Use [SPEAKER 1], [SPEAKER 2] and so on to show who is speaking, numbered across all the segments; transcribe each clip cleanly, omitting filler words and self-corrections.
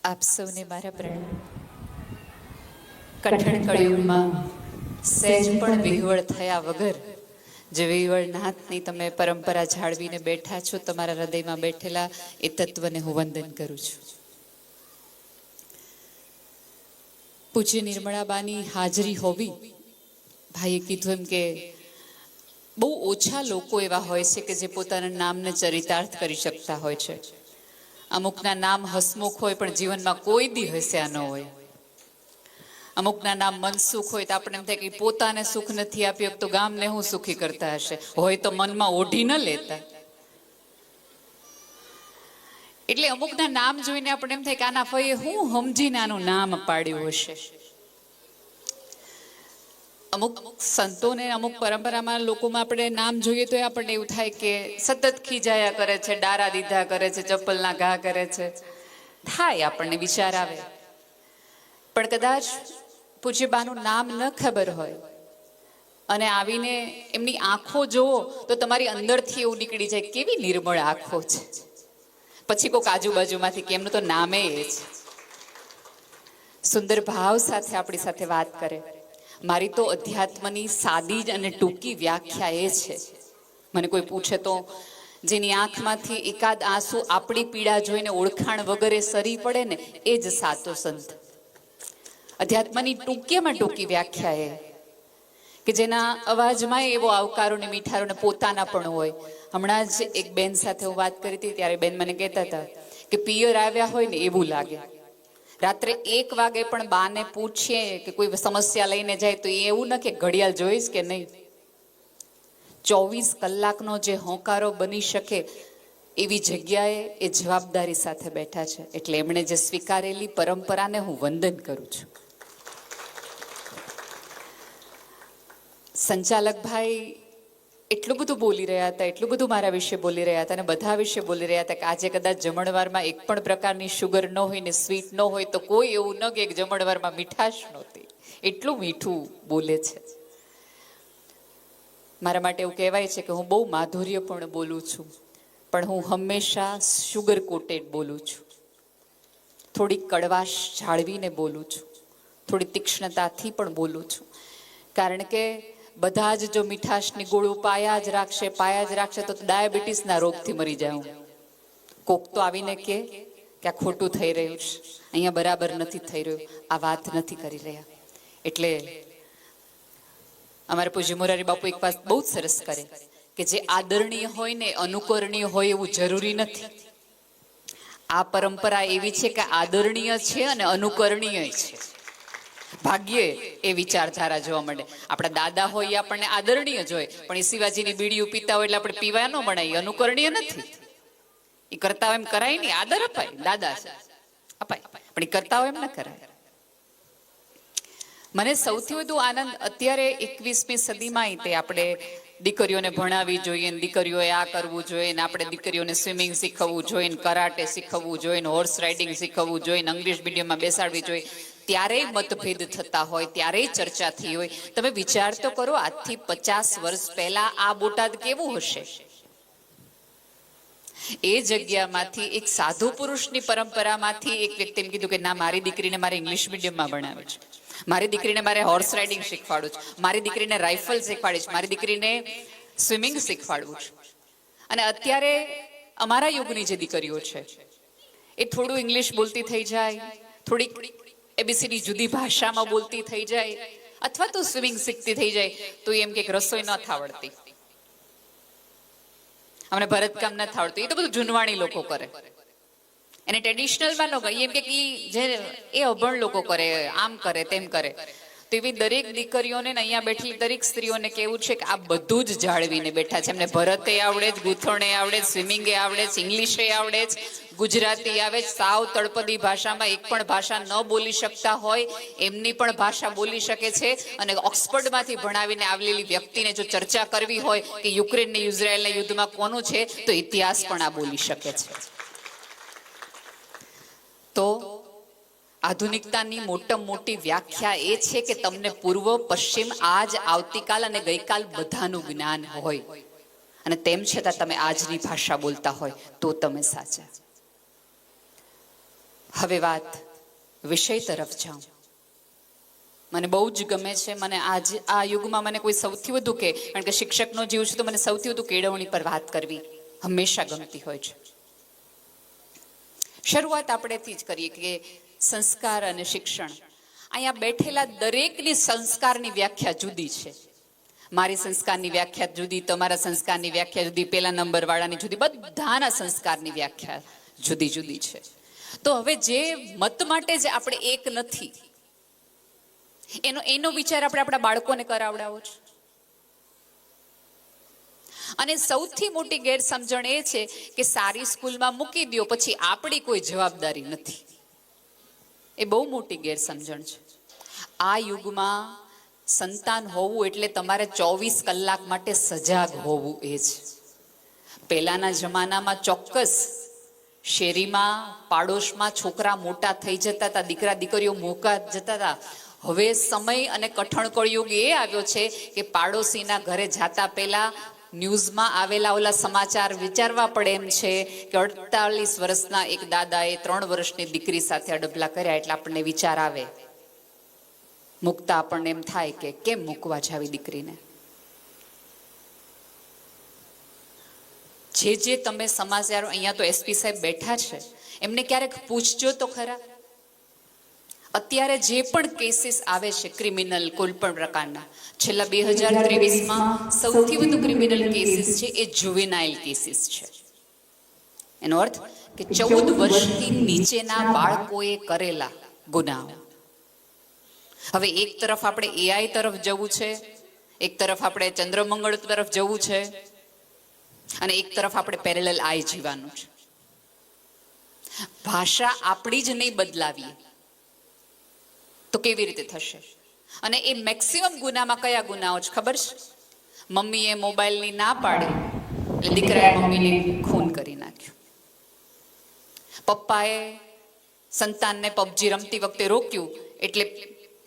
[SPEAKER 1] આપ સૌને મારા પ્રણામ. કઠણ કળિયુગમાં સહેજ પણ વિહવળ થયા વગર જે વિહવળનાથની તમે પરંપરા જાળવીને બેઠા છો, તમારા હૃદયમાં બેઠેલા એ તત્વને હું વંદન કરું છું. પૂજ્ય નિર્મળાબાની હાજરી હોવી, ભાઈએ કીધું એમ કે બહુ ઓછા લોકો એવા હોય છે કે જે પોતાના નામને ચરિતાર્થ કરી શકતા હોય છે. અમુકના નામ હસમુખ હોય પણ જીવનમાં કોઈ દી હસ્યા ન હોય. અમુકના નામ મનસુખ હોય તો આપણે એમ થાય કે પોતાને સુખ નથી આપ્યું તો ગામને હું સુખી કરતા હશે, હોય તો મનમાં ઓઢી ન લેતા. એટલે અમુકના નામ જોઈને આપણે એમ થાય કે આના ફઈએ હું સમજીને આનું નામ પાડ્યું હશે. અમુક સંતોને અમુક પરંપરામાં લોકોમાં આપણે નામ જોઈએ તો આપણને એવું થાય કે સતત ખીજાયા કરે છે, ડારા દીધા કરે છે, ચપ્પલના ઘા કરે છે, થાય આપણને વિચાર આવે. પણ કદાચ પૂજ્યબાનું નામ ન ખબર હોય અને આવીને એમની આંખો જોવો તો તમારી અંદરથી એવું નીકળી જાય કેવી નિર્મળ આંખો છે. પછી કોઈક આજુબાજુમાંથી કે એમનું તો નામે એ છે. સુંદર ભાવ સાથે આપણી સાથે વાત કરે. મારી તો અધ્યાત્મની સાદી અને ટૂંકી વ્યાખ્યા એ છે. મને કોઈ પૂછે તો જેની આંખમાંથી એકાદ આંસુ આપણી પીડા જોઈને ઓળખાણ વગરે સરી પડે ને એ જ સાચો સંત. અધ્યાત્મની ટૂંકીમાં ટૂંકી વ્યાખ્યા એ કે જેના અવાજમાં એવો આવકારો ને મીઠારો ને પોતાના પણ હોય. હમણાં જ એક બેન સાથે હું વાત કરી હતી ત્યારે બેન મને કહેતા હતા કે પિયર આવ્યા હોય ને એવું લાગે. રાત્રે 1 વાગે પણ બાને પૂછીએ કે કોઈ સમસ્યા લઈને જાય તો એવું ન કે ઘડિયાળ જોઈશ કે નહીં. 24 કલાકનો જે હોંકારો બની શકે એવી જગ્યાએ એ જવાબદારી સાથે બેઠા છે. એટલે એમણે જે સ્વીકારેલી પરંપરાને હું વંદન કરું છું. સંચાલક ભાઈ એટલું બધું બોલી રહ્યા હતા, એટલું બધું મારા વિશે બોલી રહ્યા હતા અને બધા વિશે બોલી રહ્યા હતા કે આજે કદાચ જમણવારમાં એક પણ પ્રકારની શુગર ન હોય ને સ્વીટ ન હોય તો કોઈ એવું ન કે જમણવારમાં મીઠાશ નહોતી. એટલું મીઠું બોલે છે. મારા માટે એવું કહેવાય છે કે હું બહુ માધુર્યપૂર્ણ બોલું છું, પણ હું હંમેશા શુગર કોટેડ બોલું છું. થોડી કડવાશ જાળવીને બોલું છું, થોડી તીક્ષ્ણતાથી પણ બોલું છું. કારણ કે બધા જ જો મીઠાશની ગોળું પાયા જ રાખશે તો ડાયાબિટીસના રોગથી મરી જાઉં. કોક તો આવીને કે આ ખોટું થઈ રહ્યું છે, અહીંયા બરાબર નથી થઈ રહ્યું, આ વાત નથી કરી રહ્યા. એટલે અમારા પૂજ્ય મોરારી બાપુ એક વાત બહુ જ સરસ કરે કે જે આદરણીય હોય ને અનુકરણીય હોય એવું જરૂરી નથી. આ પરંપરા એવી છે કે આદરણીય છે અને અનુકરણીય છે. ભાગ્યે એ વિચારધારા જોવા મળે. આપણા દાદા હોય એ આપણને આદરણીય જ હોય, પણ એ શિવાજીની બીડીઓ પીતા હોય એટલે આપણે પીવા ન બનાવીએ, અનુકરણીય નથી. એ કરતા હોય એમ કરાય નહીં, આદર અપાય, દાદા અપાય, પણ એ કરતા હોય એમ ન કરાય. મને સૌથી વધુ આનંદ અત્યારે 21મી સદીમાં તે આપણે દીકરીઓને ભણાવવી જોઈએ, દીકરીઓએ આ કરવું જોઈએ, આપણે દીકરીઓને સ્વિમિંગ શીખવવું જોઈએ, કરાટે શીખવવું જોઈએ, હોર્સ રાઇડિંગ શીખવવું જોઈએ, ઇંગ્લિશ મીડિયમમાં બેસાડવી જોઈએ. ત્યારેય મતભેદ થતા હોય, ત્યારેય ચર્ચા થઈ હોય. તમે વિચાર તો કરો, આજથી 50 વર્ષ પહેલા આ બોટાદ કેવું હશે? એ જગ્યામાંથી એક સાધુ પુરુષની પરંપરામાંથી એક વ્યક્તિ એમ કીધું કે ના, મારી દીકરીને મારે ઇંગ્લિશ મીડિયમમાં ભણાવે છે, મારી દીકરીને મારે હોર્સ રાઇડિંગ શીખવાડવું છે, મારી દીકરીને રાઇફલ શીખવાડીશ, મારી દીકરીને સ્વિમિંગ શીખવાડવું છે. અને અત્યારે અમારા યુગની જે દીકરીઓ છે એ થોડું ઇંગ્લિશ બોલતી થઈ જાય, થોડીક એબીસીડી જુદી ભાષામાં બોલતી થઈ જાય, અથવા તો સ્વિમિંગ શીખતી થઈ જાય તો એમ કે રસોઈ ન થાવડતી, અમને ભરતકામ ન થાવડતું, એ તો બધું જૂનવાણી લોકો કરે, એને ટ્રેડિશનલમાં ન કહે, એમ કે જે એ અભણ લોકો કરે, આમ કરે તેમ કરે. તો એવી દરેક દીકરીઓને અહીંયા બેઠેલી દરેક સ્ત્રીઓને કેવું છે કે આ બધું જ જાળવીને બેઠા છે. એમને ભરતે આવડે જ, ગૂંથણે આવડે જ, સ્વિમિંગે આવડે જ, ઇંગ્લિશે આવડે જ, ગુજરાતી આવે જ, સાવ તળપદી ભાષામાં એક પણ ભાષા ન બોલી શકતા હોય એમની પણ ભાષા બોલી શકે છે. અને ઓક્સફર્ડમાંથી ભણાવીને આવેલી વ્યક્તિને જો ચર્ચા કરવી હોય કે યુક્રેન ને ઇઝરાયલના યુદ્ધમાં કોનું છે તો ઇતિહાસ પણ આ બોલી શકે છે. તો આધુનિકતાની મોટી વ્યાખ્યા એ છે કે તમને પૂર્વ, પશ્ચિમ, આજ, આવતીકાલ અને ગઈકાલ બધાનું જ્ઞાન હોય અને તેમ છતાં તમે આજની ભાષા બોલતા હોય તો તમે સાચા. હવે વાત વિષય તરફ જાઉં. મને બહુ જ ગમે છે. મને આજ આ યુગમાં મને કોઈ સૌથી વધુ કે, કારણ કે શિક્ષકનો જીવ છે તો મને સૌથી વધુ કેળવણી પર વાત કરવી હંમેશા ગમતી હોય છે. શરૂઆત આપણેથી જ કરીએ કે સંસ્કાર અને શિક્ષણ. અહીંયા બેઠેલા દરેકની સંસ્કારની વ્યાખ્યા જુદી છે. મારી સંસ્કારની વ્યાખ્યા જુદી, તમારા સંસ્કારની વ્યાખ્યા જુદી, પેલા નંબર વાળાની જુદી, બધાના સંસ્કારની વ્યાખ્યા જુદી જુદી છે. તો હવે જે મત માટે જ આપણે એક નથી, એનો વિચાર આપણે આપણા બાળકોને કરાવડાવો છે. અને સૌથી મોટી ગેરસમજણ એ છે કે સારી સ્કૂલમાં મૂકી દો પછી આપણી કોઈ જવાબદારી નથી. એ બહુ મોટી ગેરસમજણ છે. આ યુગમાં સંતાન હોવું એટલે તમારે 24 કલાક માટે સજાગ હોવું એ છે. પહેલાના જમાનામાં ચોક્કસ શેરીમાં પાડોશમાં છોકરા મોટા થઈ જતા હતા, દીકરા દીકરીઓ મોકા જતા હતા. હવે સમય અને કઠણ કળયુગ એ આવ્યો છે કે પાડોશીના ઘરે જાતા પહેલા ન્યૂઝમાં આવેલા ઓલા સમાચાર વિચારવા પડે એમ છે કે 48 વર્ષના એક દાદાએ 3 વર્ષની દીકરી સાથે અડબલા કર્યા. એટલે આપણને વિચાર આવે, મૂકતા આપણને એમ થાય કે કેમ મૂકવા જાવી દીકરીને. જે તમે સમાચારો, અહીંયા તો એસપી સાહેબ બેઠા છે, એમને ક્યારેક પૂછજો તો ખરા. અત્યારે જે પણ કેસીસ આવે છે ક્રિમિનલ કોઈ પણ પ્રકારના, છેલ્લા 2023માં સૌથી વધુ ક્રિમિનલ કેસીસ છે એ જુવેનાઇલ કેસીસ છે. એનો અર્થ કે 14 વર્ષથી નીચેના બાળકોએ કરેલા ગુનાઓ. હવે એક તરફ આપણે એઆઈ તરફ જવું છે, એક તરફ આપણે ચંદ્રમંગળ તરફ જવું છે, અને એક તરફ આપણે પેરેલલ આઈ જીવાનું છે. ભાષા આપણી જ નહીં બદલાવીએ તો કેવી રીતે થશે? અને એ મેક્સિમમ ગુનામાં કયા ગુનાઓ છે ખબર છે? મમ્મીએ મોબાઈલની ના પાડી એટલે દીકરાએ મમ્મીને ખૂન કરી નાખ્યું. પપ્પાએ સંતાનને પબજી રમતી વખતે રોક્યું એટલે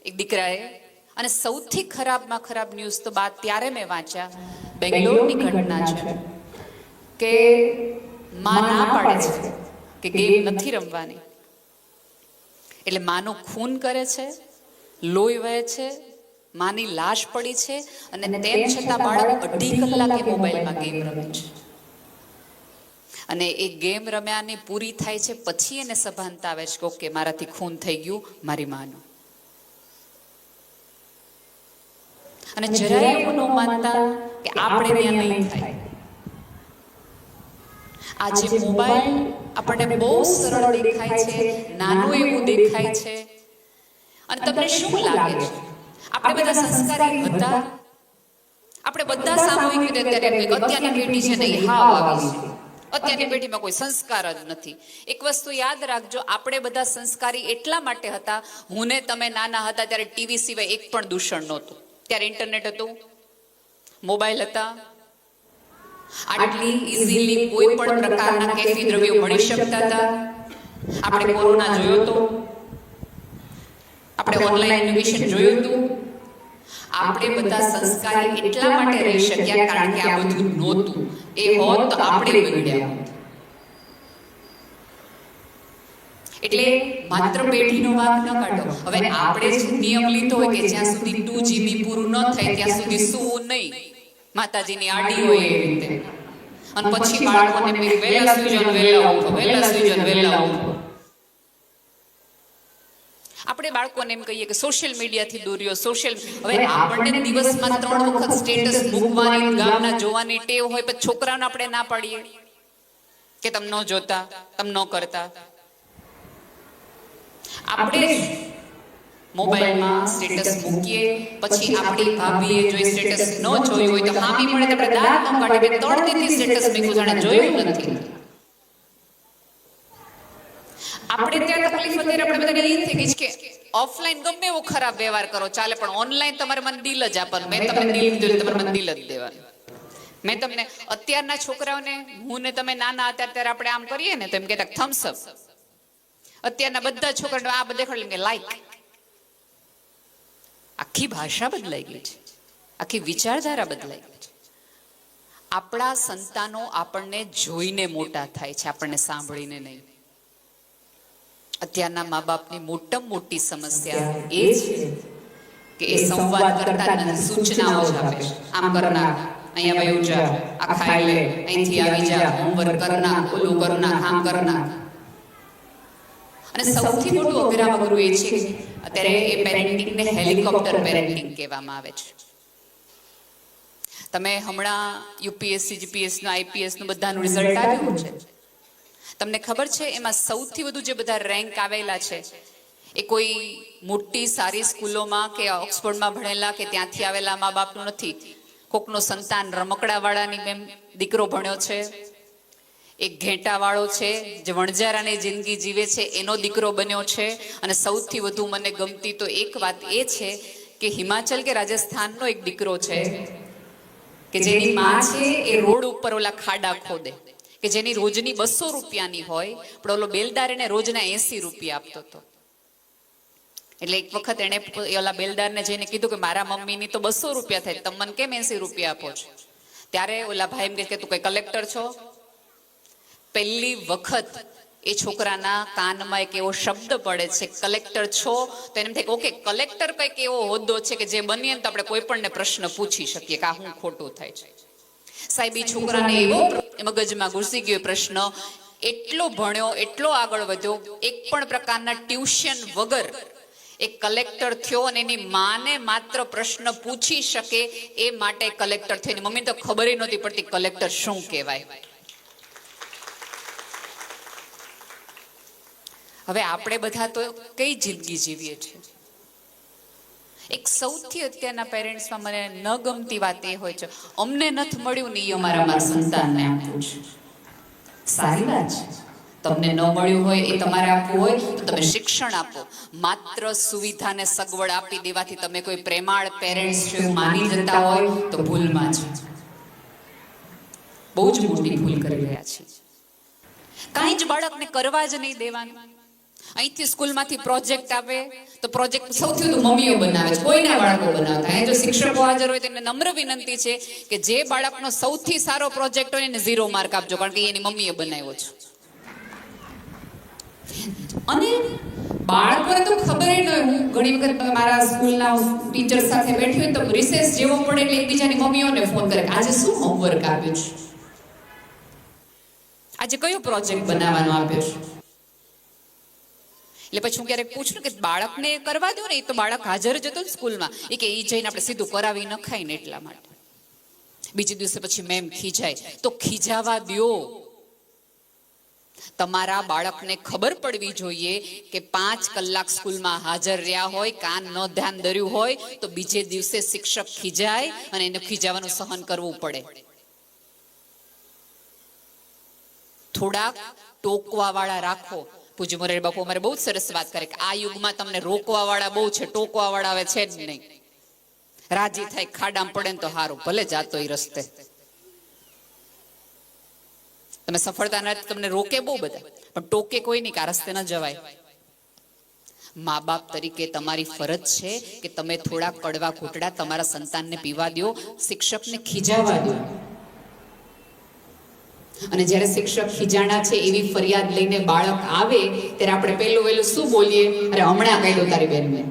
[SPEAKER 1] એક દીકરાએ. અને સૌથી ખરાબમાં ખરાબ ન્યૂઝ તો બાદ ત્યારે મેં વાંચ્યા, બેંગ્લોરની ઘટના છે કે માં ના પાડે છે કે ગેમ નથી રમવાની, એટલે માનું ખૂન કરે છે, લોહી વહે છે, માની લાશ પડી છે, અને તેમ છતાં બાળક 2.5 કલાકે મોબાઈલમાં ગેમ રમે છે. અને એ ગેમ રમ્યાની પૂરી થાય છે પછી એને સભાનતા આવે છે કે ઓકે મારાથી ખૂન થઈ ગયું મારી માનું. અને જરાય એવું ન માનતા કે આપણે ત્યાં નહીં થાય. આજે મોબાઈલ આપણને બહુ સરળ દેખાય છે, નાનું એવું દેખાય છે. અને તમને શું લાગે છે આપણે બધા સંસ્કારી હતા? આપણે બધા સામૂહિક રીતે અત્યારની પેઢી છે ને હાવ આવી છે. અત્યારની પેઢીમાં કોઈ સંસ્કાર જ નથી. એક વસ્તુ યાદ રાખજો, આપણે બધા સંસ્કારી એટલા માટે હતા, હું ને તમે નાના હતા ત્યારે ટીવી સિવાય એક પણ દૂષણ નહોતું. ત્યારે ઇન્ટરનેટ હતું, મોબાઈલ હતા, આટલી ઇઝીલી કોઈ પણ પ્રકારના કેફી દ્રવ્યો મળી શકતા હતા. આપણે કોરોના જોયો તો, આપણે ઓનલાઈન એડ્યુકેશન જોયું હતું. આપણે બધા સંસ્કારી એટલા માટે રહી શક્યા કારણ કે આ બધું નહોતું. એ હોત તો આપણે બગડ્યા હોત. એટલે માત્ર પેઢીનો વાંક ન કાઢો. હવે આપણે જ નિયમ લીધો હોય કે જ્યાં સુધી 2GB પૂરું ન થાય ત્યાં સુધી સૂવું નહીં, માતાજીની આડી હોય એ રીતે. અને પછી બાળકોને વહેલા સુઈ જાઓ, વહેલા ઉઠો, વહેલા સુઈ જાઓ, વહેલા ઉઠો. આપણે બાળકોને એમ કહીએ કે સોશિયલ મીડિયાથી દૂર રહ્યો. હવે આપણને દિવસમાં 3 વખત સ્ટેટસ મૂકવાની, ગામના જોવાની ટેવ હોય, પણ છોકરાઓને આપણે ના પાડીએ કે તમે ન જોતા, તમે ન કરતા. આપણે મોબાઈલમાં સ્ટેટસ મૂકીએ, પછી આપણી ભાભીએ જો સ્ટેટસ ન જોયું હોય તો હામી મળે તો આપણે દાંત ન કાઢીએ કે 3 દીથી સ્ટેટસ મૂક્યું જાણે જોયું નથી. આપણે ત્યાં તકલીફ અત્યારે આપણે બધાને એ થઈ ગઈ છે કે ઓફલાઈન ગમે એવો ખરાબ વ્યવહાર કરો ચાલે, પણ ઓનલાઈન તમારે મને દિલ જ આપવાનું. મેં તમને દિલ દીધું, તમારે મને દિલ જ દેવાનું. મેં તમને અત્યારના છોકરાઓને, હું ને તમે નાના હતા ત્યારે આપણે આમ કરીએ ને તો એમ કહેતા થમ્સ અપ. અત્યારના બધા છોકરાઓ આ બધે ખડે કે લાઈક. આખી ભાષા બદલાઈ ગઈ છે, આખી વિચારધારા બદલાઈ ગઈ છે. આપણા સંતાનો આપણને જોઈને મોટા થાય છે, આપણને સાંભળીને નહીં. અત્યારના મા બાપની મોટામાં મોટી સમસ્યા એ છે કે એ સંવાદ કરતા નથી, સૂચનાઓ જ આપે છે. આમ કરના, અહીંયા વયું જા, આ ખાઈ લે, અહીંથી આવી જા, હોમવર્ક કરના, ઓલું કરના, આમ કરના. અને સૌથી મોટું અઘરા અઘરું એ છે કે અત્યારે એ પેરેન્ટિંગને હેલિકોપ્ટર પેરેન્ટિંગ કહેવામાં આવે છે. તમે હમણાં યુપીએસસી, જીપીએસનું, આઈપીએસનું બધાનું રિઝલ્ટ આવ્યું છે. તમને ખબર છે એમાં સૌથી વધુ જે બધા રેન્ક આવેલા છે એ કોઈ મોટી સારી સ્કૂલોમાં કે ઓક્સફોર્ડમાં ભણેલા કે ત્યાંથી આવેલા મા બાપનું નથી. કોકનો સંતાન રમકડાવાળાની મેમ દીકરો ભણ્યો છે, એક ઘેટાવાળો છે જે વણજારાની જિંદગી જીવે છે એનો દીકરો બન્યો છે. અને સૌથી વધુ મને ગમતી તો એક વાત એ છે કે હિમાચલ કે રાજસ્થાનનો એક દીકરો છે કે જેની માં છે એ રોડ ઉપર ઓલા ખાડા ખોદે, કે જેની રોજની 200 રૂપિયાની હોય, પણ ઓલો બેલદાર એને રોજના 80 રૂપિયા આપતો હતો. એટલે એક વખત એને ઓલા બેલદારને જઈને કીધું કે મારા મમ્મીની તો 200 રૂપિયા થાય, તમે મને કેમ 80 રૂપિયા આપો છો? ત્યારે ઓલા ભાઈ એમ કે તું કઈ કલેક્ટર છો? પહેલી વખત એ છોકરાના કાનમાં એક એવો શબ્દ પડે છે, કલેક્ટર છો. તો એને એમ થાય કે ઓકે, કલેક્ટર કંઈક એવો હોદ્દો છે કે જે બનીએ તો આપણે કોઈ પણને પ્રશ્ન પૂછી શકીએ કે આ શું ખોટું થાય છે. સાહેબ, એ છોકરાને એવો મગજમાં ઘૂસી ગયો પ્રશ્ન, એટલો ભણ્યો, એટલો આગળ વધ્યો, એક પણ પ્રકારના ટ્યુશન વગર એક કલેક્ટર થયો. અને એની માને માત્ર પ્રશ્ન પૂછી શકે એ માટે કલેક્ટર થયો. એની મમ્મીને તો ખબર નહોતી પડતી કલેક્ટર શું કહેવાય. હવે આપણે બધા તો કઈ જિંદગી જીવીએ છીએ. એક સૌથી અત્યારના પેરેન્ટ્સમાં મને ન ગમતી વાત એ હોય છે, અમને નથી મળ્યું ને એ અમારા સંતાનને આપવું છે. સારી વાત છે, તમને ન મળ્યું હોય એ તમારે આપવું હોય તો તમે શિક્ષણ આપો. માત્ર સુવિધાને સગવડ આપી દેવાથી તમે કોઈ પ્રેમાળ પેરેન્ટ્સ છો એવું માની જતા હોય તો ભૂલમાં છે, બહુ જ મોટી ભૂલ કરી રહ્યા છે. કાંઈ જ બાળકને કરવા જ નહીં દેવાનું. અહીંથી સ્કૂલમાંથી પ્રોજેક્ટ આવે તો પ્રોજેક્ટ સૌથી વધુ મમ્મીઓ બનાવે છે, કોઈના બાળકો બનાવતા. અહીં જો શિક્ષકો હાજર હોય તો એને નમ્ર વિનંતી છે કે જે બાળકનો સૌથી સારો પ્રોજેક્ટ હોય એને 0 માર્ક આપજો, કારણ કે એની મમ્મીએ બનાવ્યો છે. અને બાળકોને તો ખબર ન હોય. હું ઘણી વખત મારા સ્કૂલના ટીચર સાથે બેઠી હોય તો રિસેસ જેવો પડે એટલે એકબીજાની મમ્મીઓને ફોન કરે, આજે શું હોમવર્ક આપ્યું છે, આજે કયો પ્રોજેક્ટ બનાવવાનો આપ્યો છે. એટલે પછી હું ક્યારેક પૂછું કે બાળકને કરવા દો ને, એ તો બાળક હાજર જ હતો ને સ્કૂલમાં, એ કે એ જઈને આપણે સીધું કરાવી ન ખાય ને એટલા માટે. બીજે દિવસે પછી મેમ ખીજાય તો ખીજાવા દો. તમારા બાળકને ખબર પડવી જોઈએ કે 5 કલાક સ્કૂલમાં હાજર રહ્યા હોય, કાન ન ધ્યાન દર્યું હોય તો બીજે દિવસે શિક્ષક ખીજાય અને એને ખીજાવાનું સહન કરવું પડે. થોડાક ટોકવા વાળા રાખો. પૂજ્ય મોરારી બાપુ અમારે બહુ સરસ વાત કરે કે આ યુગમાં તમને રોકવા વાળા બહુ છે, ટોકવા વાળા હવે છે જ નહીં. રાજી થાય ખાડામાં પડે ને તો સારું, ભલે જાતો એ રસ્તે. તમે સફળતા નથી, તમને રોકે બહુ બધા, પણ ટોકે કોઈ નહીં કે આ રસ્તે ન જવાય. મા બાપ તરીકે તમારી ફરજ છે કે તમે થોડા કડવા ઘૂંટડા તમારા સંતાનને પીવા દો, શિક્ષકને ખીજાવા દો. અને જ્યારે શિક્ષક ખીજાણા છે એવી ફરિયાદ લઈને બાળક આવે ત્યારે આપણે પહેલું શું બોલીએ? અરે હમણાં કહી દો તારી બેનને.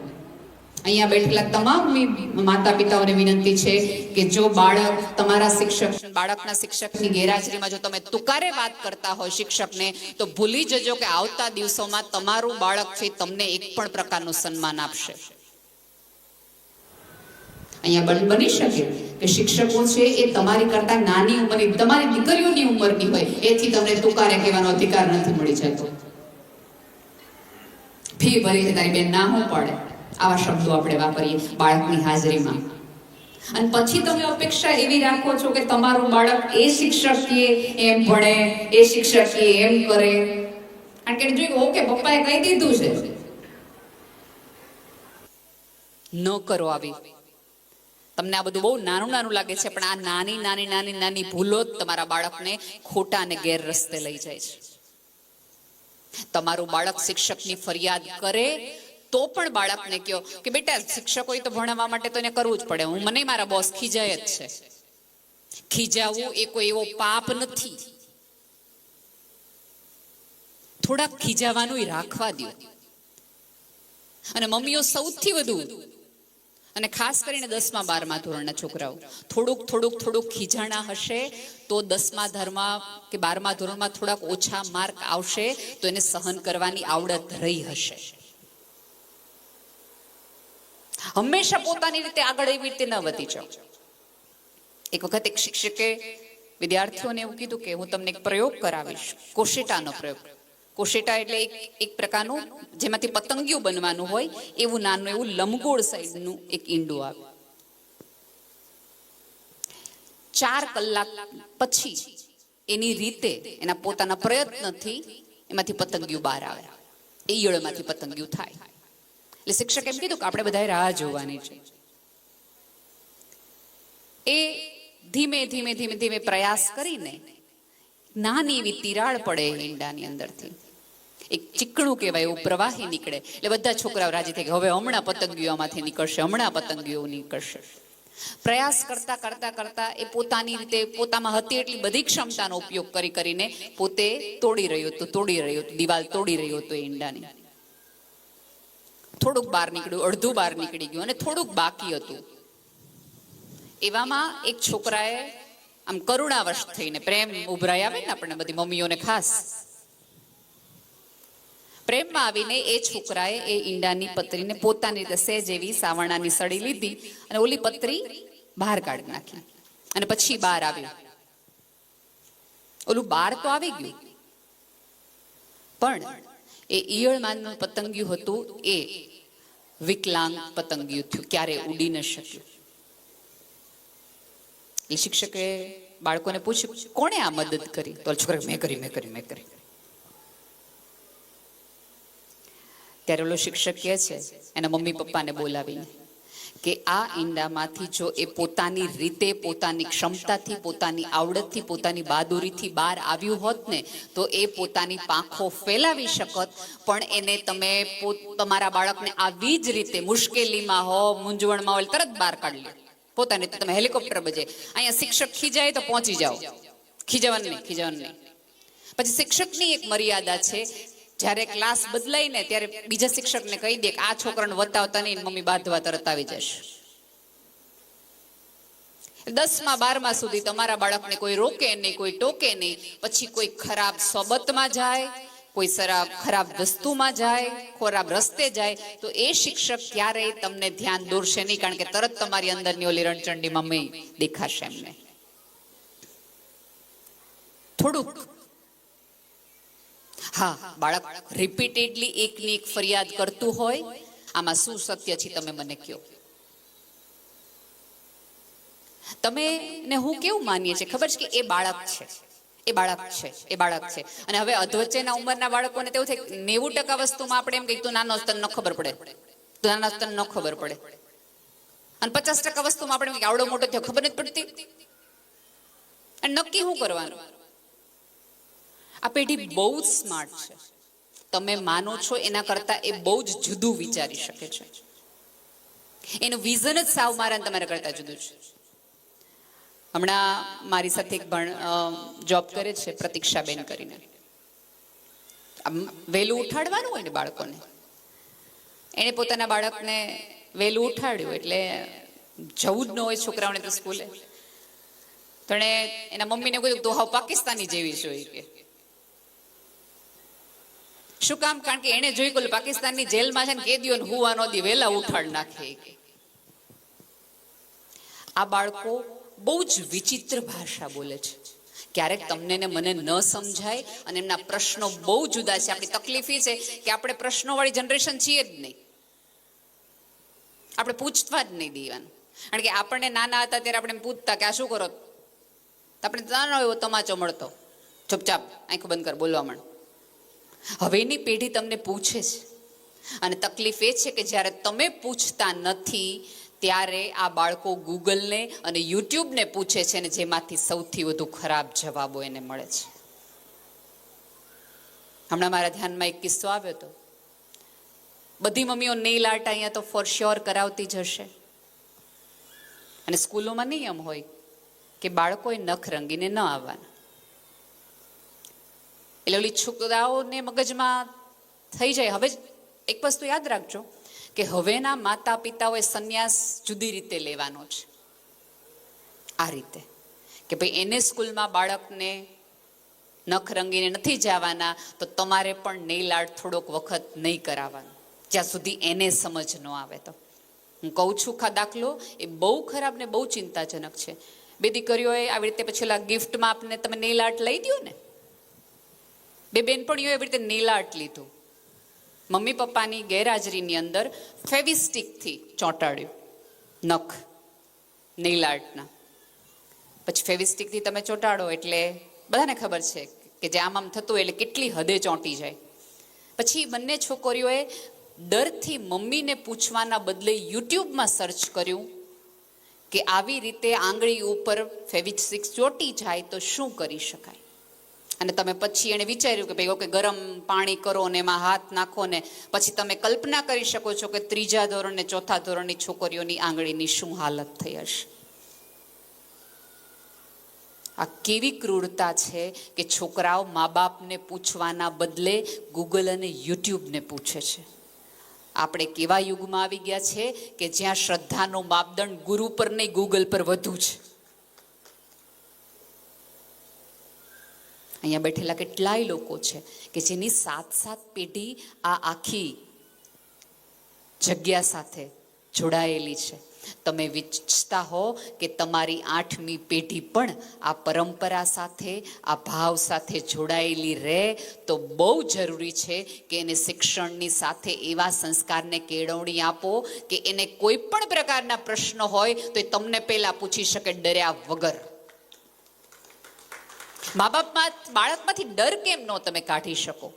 [SPEAKER 1] અહીંયા બેઠેલા તમામ માતા પિતાઓને વિનંતી છે કે જો બાળક તમારા બાળકના શિક્ષકની ગેરહાજરીમાં જો તમે તુકારે વાત કરતા હોય શિક્ષકને, તો ભૂલી જજો કે આવતા દિવસોમાં તમારું બાળક છે તમને એક પણ પ્રકારનું સન્માન આપશે. અહીંયા બની શકે કે શિક્ષકો છે એ તમારી કરતા નાની ઉંમરની, તમારી દીકરીઓની ઉંમરની હોય, એથી તમને તુકારે કહેવાનો અધિકાર નથી મળી જતો. ફી ભરી તારી બેન ના હું પડે, આવા શબ્દો આપણે વાપરીએ બાળકની હાજરીમાં. અને પછી તમે અપેક્ષા એવી રાખો છો કે તમારું બાળક એ શિક્ષકીએ એમ ભણે, એ શિક્ષકીએ એમ કરે. કારણ કે જોયું ઓકે પપ્પાએ કહી દીધું છે. ન કરો આવી. તમને આ બધું બહુ નાનું લાગે છે, પણ આ નાની ભૂલો જ તમારા બાળકને ખોટા અને ગેર રસ્તે લઈ જાય છે. તમારું બાળક શિક્ષકની ફરિયાદ કરે તો પણ બાળકને કહો કે બેટા શિક્ષકોએ તો ભણાવવા માટે તો એને કરવું જ પડે. મને મારા બોસ ખીજાય જ છે. ખીજાવવું એ કોઈ એવો પાપ નથી. થોડાક ખીજાવાનું રાખવા દો. અને મમ્મીઓ સૌથી વધુ, અને ખાસ કરીને 10મા 12મા ધોરણના છોકરાઓ થોડુંક ખીજાણા હશે તો 10મા ધોરણમાં કે 12મા ધોરણમાં થોડાક ઓછા માર્ક આવશે તો એને સહન કરવાની આવડત રહી હશે. હંમેશા પોતાની રીતે આગળ એવી રીતે ન વધી જાઓ. એક વખત એક શિક્ષકે વિદ્યાર્થીઓને એવું કીધું કે હું તમને એક પ્રયોગ કરાવીશ, કોશેટાનો પ્રયોગ. કોશેટા એટલે એક પ્રકારનું જેમાંથી પતંગિયું બનવાનું હોય એવું નાનું એવું લંબગોળ સાઈઝનું એક ઈંડું આવે. 4 કલાક પછી એની રીતે એના પોતાના પ્રયત્નથી એમાંથી પતંગિયું બહાર આવે, એ ઈયળમાંથી પતંગિયું થાય. એટલે શિક્ષક એમ કીધું કે આપણે બધાએ રાહ જોવાની છે. એ ધીમે ધીમે પ્રયાસ કરીને નાની એવી તિરાડ પડે ઈંડાની અંદરથી, એક ચીકણું કહેવાય એવું પ્રવાહી નીકળે. એટલે બધા છોકરાઓ રાજી થાય કે હવે હમણાં પતંગિયોમાંથી નીકળશે, હમણાં પતંગિયો નીકળશે. પ્રયાસ કરતા એ પોતાની રીતે પોતામાં હતી એટલી બધી ક્ષમતાનો ઉપયોગ કરીને પોતે તોડી રહ્યો હતો, દિવાલ તોડી રહ્યો હતો ઈંડાની. થોડુંક બહાર નીકળ્યું, અડધું બહાર નીકળી ગયું અને થોડુંક બાકી હતું. એવામાં એક છોકરાએ આમ કરુણાવશ થઈને, પ્રેમ ઉભરાઈ આવે ને આપણને બધી મમ્મીઓને ખાસ, પ્રેમમાં આવીને એ છોકરાએ એ ઈંડાની પતરીને પોતાની રીતે સહેજ એવી સાવરણાની સળી લીધી અને ઓલી પતરી બહાર કાઢી નાખી. અને પછી બહાર આવ્યું. ઓલું બહાર તો આવી ગયું, પણ એ ઈયળમાંનું પતંગિયું હતું એ વિકલાંગ પતંગિયું થયું, ક્યારે ઉડી ન શક્યું. એટલે શિક્ષકે બાળકોને પૂછ્યું કોણે આ મદદ કરી? તો છોકરા મેં કરી. ત્યારે ઓલો શિક્ષક કહે છે એના મમ્મી પપ્પાને બોલાવીને કે આ ઈંડામાંથી જો એ પોતાની રીતે, પોતાની ક્ષમતાથી, પોતાની આવડતથી, પોતાની બહાદુરીથી બહાર આવ્યું હોત ને તો એ પોતાની પાંખો ફેલાવી શકત. પણ એને તમે તમારા બાળકને આવી જ રીતે મુશ્કેલીમાં હો, મૂંઝવણમાં હોય તરત બહાર કાઢી લો. પોતાની તમે હેલિકોપ્ટર બજે. અહીંયા શિક્ષક ખીજાય તો પહોંચી જાઓ, ખીજવાનું નહીં. પછી શિક્ષકની એક મર્યાદા છે. જ્યારે ક્લાસ બદલાય ને ત્યારે બીજા શિક્ષકને કહી દે કે આ છોકરાને વતાવતા નહીં, મમ્મી બાંધવા તરત આવી જશે. 10મા 12મા સુધી તમારા બાળકને કોઈ રોકે નહીં, કોઈ ટોકે નહીં. પછી કોઈ ખરાબ સોબતમાં જાય, કોઈ ખરાબ વસ્તુમાં જાય, ખરાબ રસ્તે જાય તો એ શિક્ષક ક્યારેય તમને ધ્યાન દોરશે નહીં, કારણ કે તરત તમારી અંદરની ઓલી રણચંડી મમ્મી દેખાશે એમને. થોડુંક હા, બાળક રિપીટેડલી એકની એક ફરિયાદ કરતું હોય, આમાં શું સત્ય છે તમે મને કહો. તમે ને હું કેવું માનીએ છીએ ખબર છે કે એ બાળક છે. અને હવે અધવચ્ચેના ઉંમરના બાળકોને તેવું થાય 90% વસ્તુમાં આપણે એમ કહીએ તું નાનો તને ન ખબર પડે, અને 50% વસ્તુમાં આપણે આવડો મોટો થયો ખબર નથી પડતી. અને નક્કી શું કરવાનું? આ પેઢી બહુ જ સ્માર્ટ છે. તમે માનો છો એના કરતા એ બહુ જ જુદું વિચારી શકે છે. એનું વિઝન જ સાવ મારા તમારા કરતા જુદું છે. હમણાં મારી સાથે એક જોબ કરે છે પ્રતીક્ષાબેન કરીને. આમ વહેલું ઉઠાડવાનું હોય ને બાળકોને, એને પોતાના બાળકને વહેલું ઉઠાડ્યું એટલે જવું જ ન હોય છોકરાઓને તો સ્કૂલે. તો એના મમ્મીને કહ્યું તો હાવ પાકિસ્તાની જેવી જોઈએ કે શું કામ? કારણ કે એને જોઈ કે પાકિસ્તાનની જેલમાં છે ને કેદીઓને હુવા નો દી વહેલા ઉઠાડ નાખે. આ બાળકો બહુ જ વિચિત્ર ભાષા બોલે છે. ક્યારેક તમને ને મને ન સમજાય અને એમના પ્રશ્નો બહુ જુદા છે. આપણી તકલીફ એ છે કે આપણે પ્રશ્નોવાળી જનરેશન છીએ જ નહીં, આપણે પૂછવા જ નહીં દેવાનું. કારણ કે આપણને નાના હતા ત્યારે આપણે પૂછતા કે આ શું કરો, આપણે નાનો એવો તમાચો મળતો, ચૂપચાપ આંખો બંધ કર, બોલવા માંડ. હવેની પેઢી તમને પૂછે છે અને તકલીફ એ છે કે જ્યારે તમે પૂછતા નથી ત્યારે આ બાળકો ગૂગલને અને યુટ્યુબને પૂછે છે અને જેમાંથી સૌથી વધુ ખરાબ જવાબો એને મળે છે. હમણાં મારા ધ્યાનમાં એક કિસ્સો આવ્યો હતો. બધી મમ્મીઓ નેઇલ આર્ટ અહીંયા તો ફોર શ્યોર કરાવતી જ હશે, અને સ્કૂલોમાં નિયમ હોય કે બાળકોએ નખ રંગીને ન આવવાના. એટલે ઓલી છોકરાઓને મગજમાં થઈ જાય. હવે એક વસ્તુ યાદ રાખજો કે હવેના માતા પિતાઓએ સંન્યાસ જુદી રીતે લેવાનો છે. આ રીતે કે ભાઈ એને સ્કૂલમાં બાળકને નખ રંગીને નથી જવાના, તો તમારે પણ નેઇલ આર્ટ થોડોક વખત નહીં કરાવવાનો, જ્યાં સુધી એને સમજ ન આવે. તો હું કહું છું દાખલો એ બહુ ખરાબ ને બહુ ચિંતાજનક છે. બે દીકરીઓએ આવી રીતે પછી ઓલા ગિફ્ટમાં આપને તમે નેઇલ આર્ટ લઈ દો ને, બે બેનપણીઓ એવી રીતે નેઇલ આર્ટ લીધું, મમ્મી પપ્પાની ગેરહાજરીની અંદર ફેવિસ્ટિકથી ચોંટાડ્યું નખ નેઇલ આર્ટના. પછી ફેવિસ્ટિકથી તમે ચોંટાડો એટલે બધાને ખબર છે કે જે આમ થતું હોય એટલે કેટલી હદે ચોંટી જાય. પછી બંને છોકરીઓએ ડરથી મમ્મીને પૂછવાના બદલે યુટ્યુબમાં સર્ચ કર્યું કે આવી રીતે આંગળી ઉપર ફેવિસ્ટિક ચોંટી જાય તો શું કરી શકાય. અને તમે પછી એણે વિચાર્યું કે ભાઈ ઓકે ગરમ પાણી કરો ને એમાં હાથ નાખો ને પછી તમે કલ્પના કરી શકો છો કે 3જા ધોરણ ને 4થા ધોરણની છોકરીઓની આંગળીની શું હાલત થઈ હશે. આ કેવી ક્રૂરતા છે કે છોકરાઓ મા બાપને પૂછવાના બદલે ગૂગલ અને યુટ્યુબને પૂછે છે. આપણે કેવા યુગમાં આવી ગયા છે કે જ્યાં શ્રદ્ધાનો માપદંડ ગુરુ પર નહીં ગૂગલ પર વધુ છે. અહીંયા બેઠેલા કેટલાય લોકો છે કે જેની 7 પેઢી આ આખી જગ્યા સાથે જોડાયેલી છે. તમે વિચારતા હો કે તમારી 8મી પેઢી પણ આ પરંપરા સાથે આ ભાવ સાથે જોડાયેલી રહે તો બહુ જરૂરી છે કે એને શિક્ષણની સાથે એવા સંસ્કારને કેળવણી આપો કે એને કોઈ પણ પ્રકારના પ્રશ્ન હોય તો એ તમને પહેલા પૂછી શકે ડર્યા વગર. મા બાપમાં બાળકમાંથી ડર કેમ ન તમે કાઢી શકો?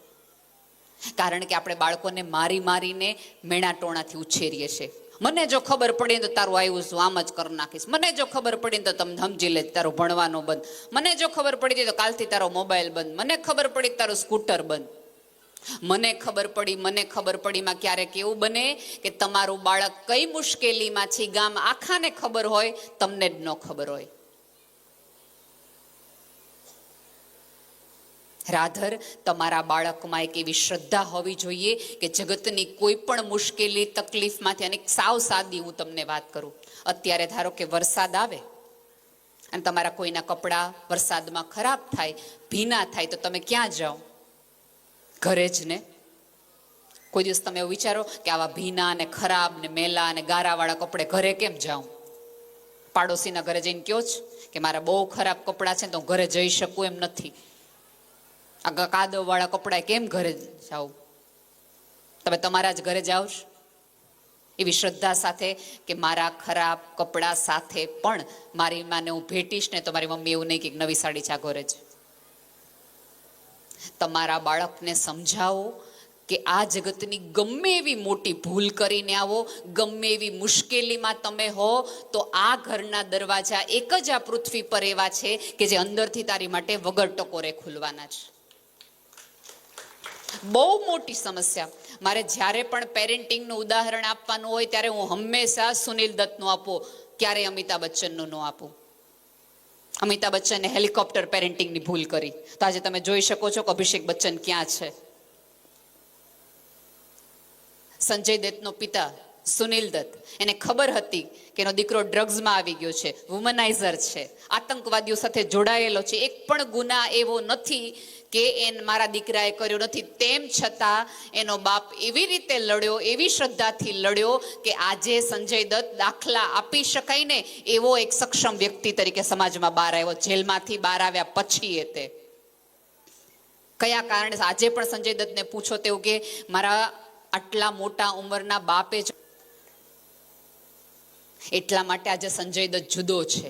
[SPEAKER 1] કારણ કે આપણે બાળકોને મારી મારીને મેણા ટોણાથી ઉછેરીએ છીએ. મને જો ખબર પડી તો તારું આવ્યું છું આમ જ કરી નાખીશ, મને જો ખબર પડી તો તમે સમજી લે તારો ભણવાનો બંધ, મને જો ખબર પડી તો કાલથી તારો મોબાઈલ બંધ, મને ખબર પડી તારું સ્કૂટર બંધ. મને ખબર પડીમાં ક્યારેક એવું બને કે તમારું બાળક કઈ મુશ્કેલીમાં છે ગામ આખાને ખબર હોય, તમને જ ન ખબર હોય. રાધર તમારા બાળકમાં એક એવી શ્રદ્ધા હોવી જોઈએ કે જગતની કોઈ પણ મુશ્કેલી તકલીફમાંથી, અને સાવ સાદી હું તમને વાત કરું, અત્યારે ધારો કે વરસાદ આવે અને તમારા કોઈના કપડાં વરસાદમાં ખરાબ થાય, ભીના થાય, તો તમે ક્યાં જાઓ? ઘરે જ ને. કોઈ દિવસ તમે એવું વિચારો કે આવા ભીના ને ખરાબ ને મેલા ને ગારાવાળા કપડે ઘરે કેમ જાઉં? પાડોશીના ઘરે જઈને કહો છો કે મારા બહુ ખરાબ કપડાં છે તો હું ઘરે જઈ શકું એમ નથી. આ કાદવ વાળા કપડા કેમ ઘરે જાઓ? તમે તમારા જ ઘરે જાઓ છો એવી શ્રદ્ધા સાથે કે મારા ખરાબ કપડા સાથે પણ મારી માને હું ભેટીશ ને તો મારી મમ્મી એવું નહીં કે નવી સાડી ચા ઘરે જ. તમારા બાળકને સમજાવો કે આ જગતની ગમે એવી મોટી ભૂલ કરીને આવો, ગમે એવી મુશ્કેલીમાં તમે હો, તો આ ઘરના દરવાજા એક જ આ પૃથ્વી પર એવા છે કે જે અંદરથી તારી માટે વગર ટકોરે ખુલવાના છે. બહુ મોટી સમસ્યા. મારે જ્યારે પણ પેરેન્ટિંગનું ઉદાહરણ આપવાનું હોય ત્યારે હું હંમેશા સુનિલ દત્તનું આપું, ક્યારેય અમિતાભ બચ્ચનનું ન આપું. અમિતાભ બચ્ચને હેલિકોપ્ટર પેરેન્ટિંગની ભૂલ કરી, તો આજે તમે જોઈ શકો છો કે અભિષેક બચ્ચન ક્યાં છે. સંજય દત્તનો પિતા સુનિલ દત્ત, એને ખબર હતી કે એનો દીકરો ડ્રગ્સમાં આવી ગયો છે, વુમનાઇઝર છે, આતંકવાદીઓ સાથે જોડાયેલો છે, એક પણ ગુના એવો નથી કે મારા દીકરાએ કર્યો નથી, તેમ છતાં એનો બાપ એવી રીતે લડ્યો, એવી શ્રદ્ધાથી લડ્યો કે આજે સંજય દત્ત દાખલા આપી શકાય ને એવો એક સક્ષમ વ્યક્તિ તરીકે સમાજમાં બહાર આવ્યો. જેલમાંથી બહાર આવ્યા પછી તે કયા કારણે? આજે પણ સંજય દત્તને પૂછો તેવું કે મારા આટલા મોટા ઉંમરના બાપે જ, એટલા માટે આજે સંજય દત્ત જુદો છે,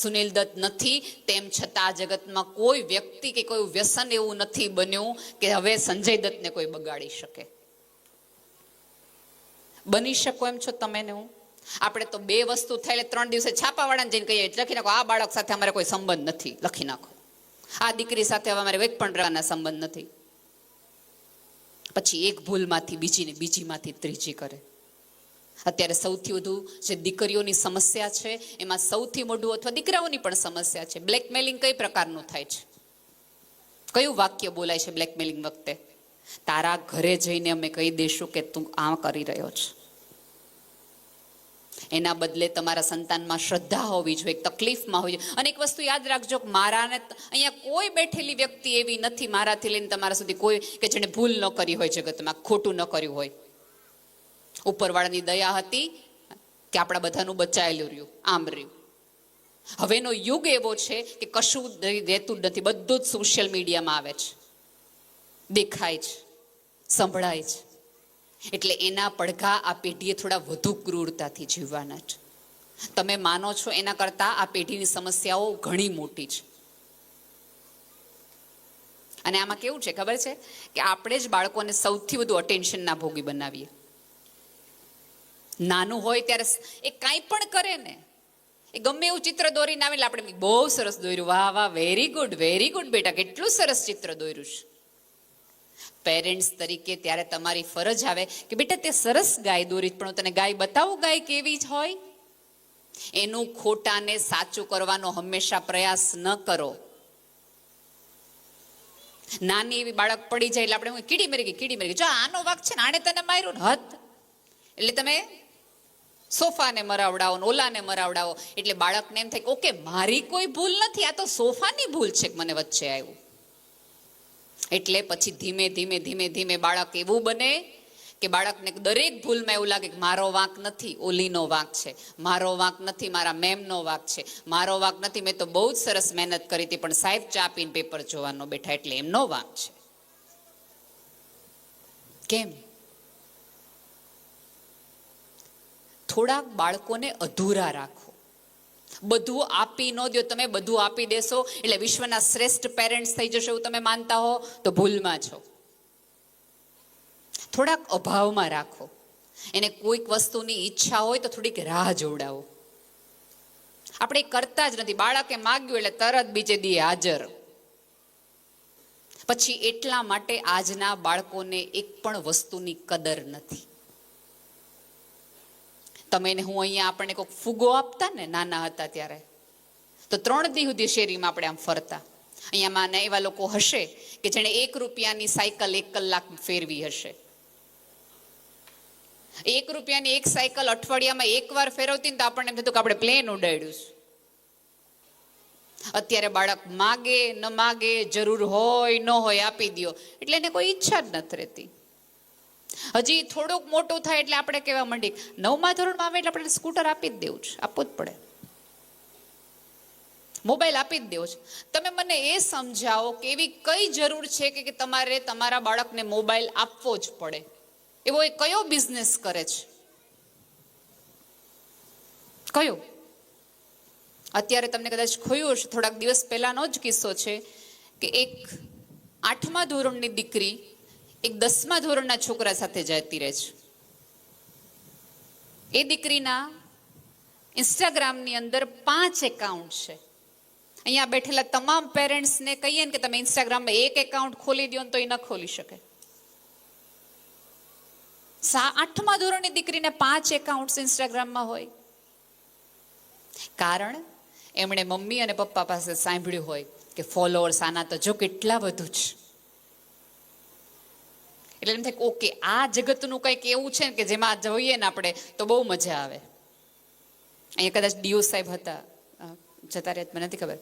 [SPEAKER 1] સુનિલ દત્ત નથી. તેમ છતાં આ જગતમાં કોઈ વ્યક્તિ કે કોઈ વ્યસન એવું નથી બન્યું કે હવે સંજય દત્તને કોઈ બગાડી શકે. બની શકો એમ છો તમે ને હું? આપણે તો 2 વસ્તુ થાય 3 દિવસે છાપાવાળાને જઈને કહીએ લખી નાખો આ બાળક સાથે અમારે કોઈ સંબંધ નથી, લખી નાખો આ દીકરી સાથે હવે અમારે એક પણ પ્રકારના સંબંધ નથી. પછી એક ભૂલમાંથી બીજીને, બીજીમાંથી ત્રીજી કરે. અત્યારે સૌથી વધુ જે દીકરીઓની સમસ્યા છે એમાં સૌથી મોટું, અથવા દીકરાઓની પણ સમસ્યા છે, બ્લેકમેલિંગ કઈ પ્રકારનું થાય છે? કયું વાક્ય બોલાય છે બ્લેકમેલિંગ વખતે? તારા ઘરે જઈને અમે કહી દઈશું કે તું આ કરી રહ્યો છે. એના બદલે તમારા સંતાનમાં શ્રદ્ધા હોવી જોઈએ, તકલીફમાં હોવી જોઈએ. અને એક વસ્તુ યાદ રાખજો, મારાને અહીંયા કોઈ બેઠેલી વ્યક્તિ એવી નથી, મારાથી લઈને તમારા સુધી કોઈ કે જેને ભૂલ ન કરી હોય, જગતમાં ખોટું ન કર્યું હોય. ઉપરવાળાની દયા હતી કે આપણા બધાનું બચાયેલું રહ્યું, આમ રહ્યું. હવેનો યુગ એવો છે કે કશું રહેતું જ નથી, બધું જ સોશિયલ મીડિયામાં આવે છે, દેખાય છે, સંભળાય છે. એટલે એના પડઘા આ પેઢીએ થોડા વધુ ક્રૂરતાથી જીવવાના છે. તમે માનો છો એના કરતાં આ પેઢીની સમસ્યાઓ ઘણી મોટી છે. અને આમાં કેવું છે ખબર છે કે આપણે જ બાળકોને સૌથી વધુ અટેન્શનના ભોગી બનાવીએ. નાનું હોય ત્યારે એ કાંઈ પણ કરે ને, એ ગમે એવું ચિત્ર દોરીને આવે એટલે આપણે બહુ સરસ દોર્યું, વાહ વાહ, વેરી ગુડ બેટા, કેટલું સરસ ચિત્ર દોર્યું છે. પેરેન્ટ્સ તરીકે ત્યારે તમારી ફરજ આવે કે બેટા તે સરસ ગાય દોરી, પણ તને ગાય બતાવું ગાય કેવી જ હોય. એનું ખોટાને સાચું કરવાનો હંમેશા પ્રયાસ ન કરો. નાની એવી બાળક પડી જાય એટલે આપણે કીડી મરી ગઈ, જો આનો વાંક છે ને, આને તને માર્યું ને હદ, એટલે તમે સોફાને મરાવડાવો ને ઓલાને મરાવડાવો. એટલે બાળકને એમ થાય કે ઓકે મારી કોઈ ભૂલ નથી, આ તો સોફાની ભૂલ છે કે મને વચ્ચે આવ્યું. એટલે પછી ધીમે ધીમે બાળક એવું બને કે બાળકને દરેક ભૂલમાં એવું લાગે કે મારો વાંક નથી, ઓલીનો વાંક છે, મારો વાંક નથી, મારા મેમનો વાંક છે, મારો વાંક નથી, મેં તો બહુ જ સરસ મહેનત કરી હતી પણ સાહેબ ચા પીને પેપર જોવાનો બેઠા એટલે એમનો વાંક છે. કેમ? થોડાક બાળકોને અધૂરા રાખો. બધું આપી ન દો. તમે બધું આપી દેશો એટલે વિશ્વના શ્રેષ્ઠ પેરેન્ટ્સ થઈ જશો એવું તમે માનતા હો તો ભૂલમાં છો. થોડાક અભાવમાં રાખો. એને કોઈક વસ્તુની ઈચ્છા હોય તો થોડીક રાહ જોડાવો. આપણે કરતા જ નથી. બાળકે માગ્યું એટલે તરત બીજે દી હાજર. પછી એટલા માટે આજના બાળકોને એક પણ વસ્તુની કદર નથી. તમે હું અહીંયા આપણને કોઈક ફુગો આપતા ને નાના હતા ત્યારે, તો 3 દી સુધી શેરીમાં આપણે આમ ફરતા. અહીંયામાં એવા લોકો હશે કે જેણે 1 રૂપિયાની સાયકલ 1 કલાક ફેરવી હશે. 1 રૂપિયાની એક સાયકલ અઠવાડિયામાં 1 વાર ફેરવતી ને તો આપણને એમ થતું કે આપણે પ્લેન ઉડાડ્યું છે. અત્યારે બાળક માગે ન માગે, જરૂર હોય ન હોય આપી દો એટલે એને કોઈ ઈચ્છા જ નથી રહેતી. હજી થોડુંક મોટું થાય એટલે આપણે કહેવા માંડી 9મા ધોરણમાં આવે એટલે આપણે સ્કૂટર આપી જ દેવું છે, આપવું જ પડે, મોબાઈલ આપી જ દેવો છે. તમે મને એ સમજાવો કે એવી કઈ જરૂર છે કે તમારે તમારા બાળકને મોબાઈલ આપવો જ પડે? એવો એ કયો બિઝનેસ કરે છે? કયો? અત્યારે તમને કદાચ ખોયું હશે, થોડાક દિવસ પહેલાનો જ કિસ્સો છે કે એક 8મા ધોરણની દીકરી એક 10મા ધોરણના છોકરા સાથે જતી રહે છે. એ દીકરીના ઇન્સ્ટાગ્રામની અંદર 5 એકાઉન્ટ છે. અહીંયા બેઠેલા તમામ પેરેન્ટ્સને કહીએ ને કે તમે ઇન્સ્ટાગ્રામમાં 1 એકાઉન્ટ ખોલી દો ને તો એ ન ખોલી શકે. 8મા ધોરણની દીકરીને 5 એકાઉન્ટ ઇન્સ્ટાગ્રામમાં હોય. કારણ એમણે મમ્મી અને પપ્પા પાસે સાંભળ્યું હોય કે ફોલોઅર્સ આના તો જો કેટલા વધુ છે. એટલે એમ થાય ઓકે આ જગતનું કંઈક એવું છે ને કે જેમાં જોઈએ ને આપણે તો બહુ મજા આવે. અહીંયા કદાચ ડીઓ સાહેબ હતા, જતા રહ્યા મને નથી ખબર.